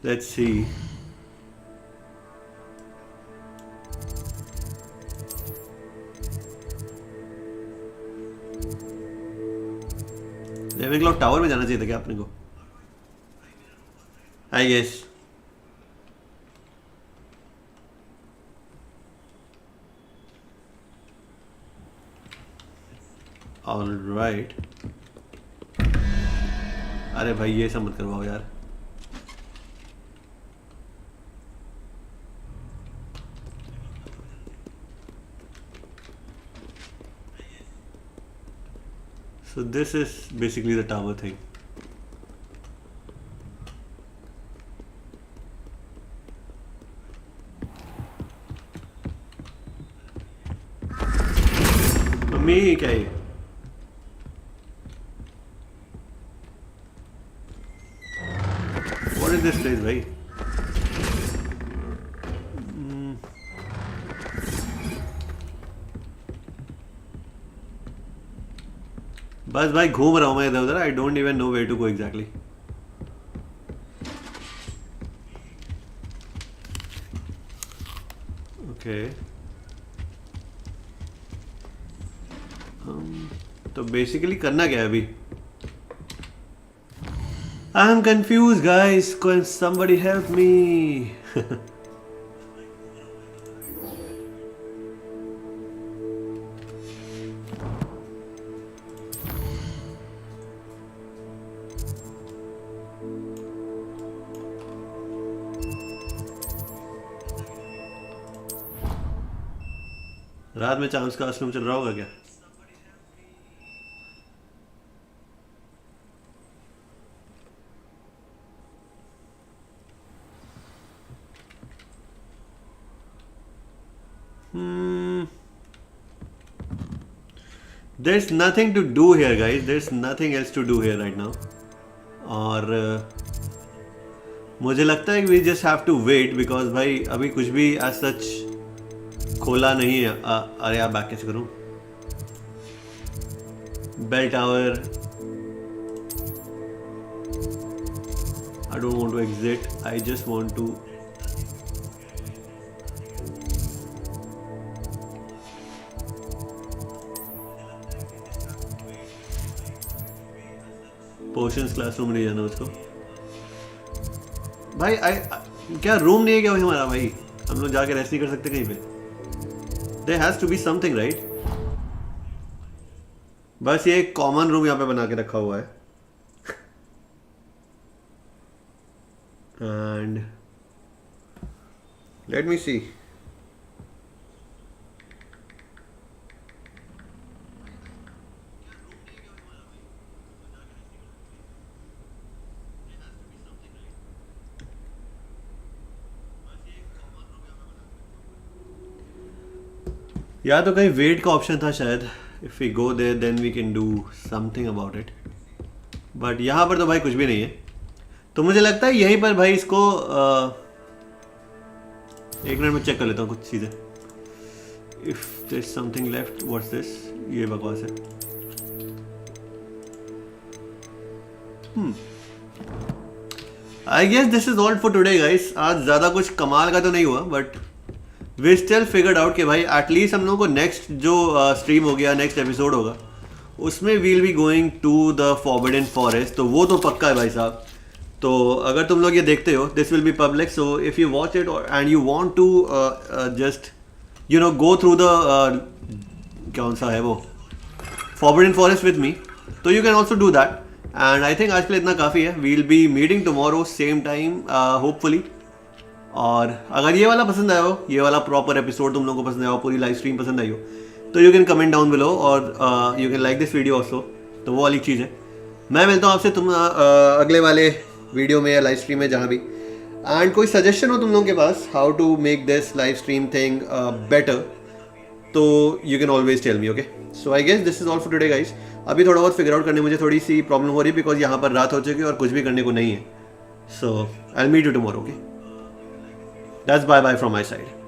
[SPEAKER 1] Let's see. रेवेनक्लॉ टावर में जाना चाहिए था क्या अपने को? I guess. All right. अरे भाई ये सब मत करवाओ यार. So this is basically the tower thing. Mummy क्या है? What is this place भाई? बस भाई घूम रहा हूँ मैं इधर उधर. I don't even know where to go exactly. Okay तो बेसिकली करना क्या है अभी? I am confuse guys. Can somebody help me? रात में चांस का आश्रम चल रहा होगा क्या? There's nothing to do here guys. There's nothing else to do here right now. और मुझे लगता है कि we just have to wait because भाई अभी कुछ भी as such खोला नहीं है. अरे यार बैक कैसे करूं? Bell tower. I don't want to exit. I just want to. Potions classroom नहीं जाना उसको. भाई क्या रूम नहीं है क्या हमारा भाई? हम लोग जाके रेस्ट नहीं कर सकते कहीं पे? There has to be something, right? बस ये एक कॉमन रूम यहाँ पे बना के रखा हुआ है. And let me see. या तो कहीं वेट का ऑप्शन था शायद. If we go there then we can do something about it. But यहाँ पर तो भाई कुछ भी नहीं है. तो मुझे लगता है यहीं पर भाई इसको एक मिनट में चेक कर लेता हूँ कुछ चीज़ें. If there is something left. What's this? ये बकवास है. I guess this is all for today guys. आज ज़्यादा कुछ कमाल का तो नहीं हुआ but we still figured out कि भाई एटलीस्ट हम लोगों को नेक्स्ट जो स्ट्रीम हो गया, नेक्स्ट एपिसोड होगा, उसमें we'll be going to the forbidden forest. तो वो तो पक्का है भाई साहब. तो अगर तुम लोग ये देखते हो, this will be public. So if you watch it and you want to just you know go through the कौन सा है वो फॉरबिडन फॉरेस्ट विद मी, तो you can also do that. And I think आज के लिए इतना काफ़ी है. We'll be meeting tomorrow same time hopefully. और अगर ये वाला पसंद आया हो, ये वाला प्रॉपर एपिसोड तुम लोगों को पसंद आया हो, पूरी लाइव स्ट्रीम पसंद आई हो, तो you can comment down below और you can like this video also. तो वो वाली चीज़ है. मैं मिलता हूँ आपसे तुम अगले वाले वीडियो में या लाइव स्ट्रीम में, जहाँ भी. एंड कोई सजेशन हो तुम लोगों के पास how to make this live stream thing better, तो you can always tell me. Okay, so I guess this is all for today guys. अभी थोड़ा बहुत फिगर आउट करने मुझे थोड़ी सी प्रॉब्लम हो रही है बिकॉज यहाँ पर रात हो चुकी है और कुछ भी करने को नहीं है. So I will meet you tomorrow. Okay, that's bye bye from my side.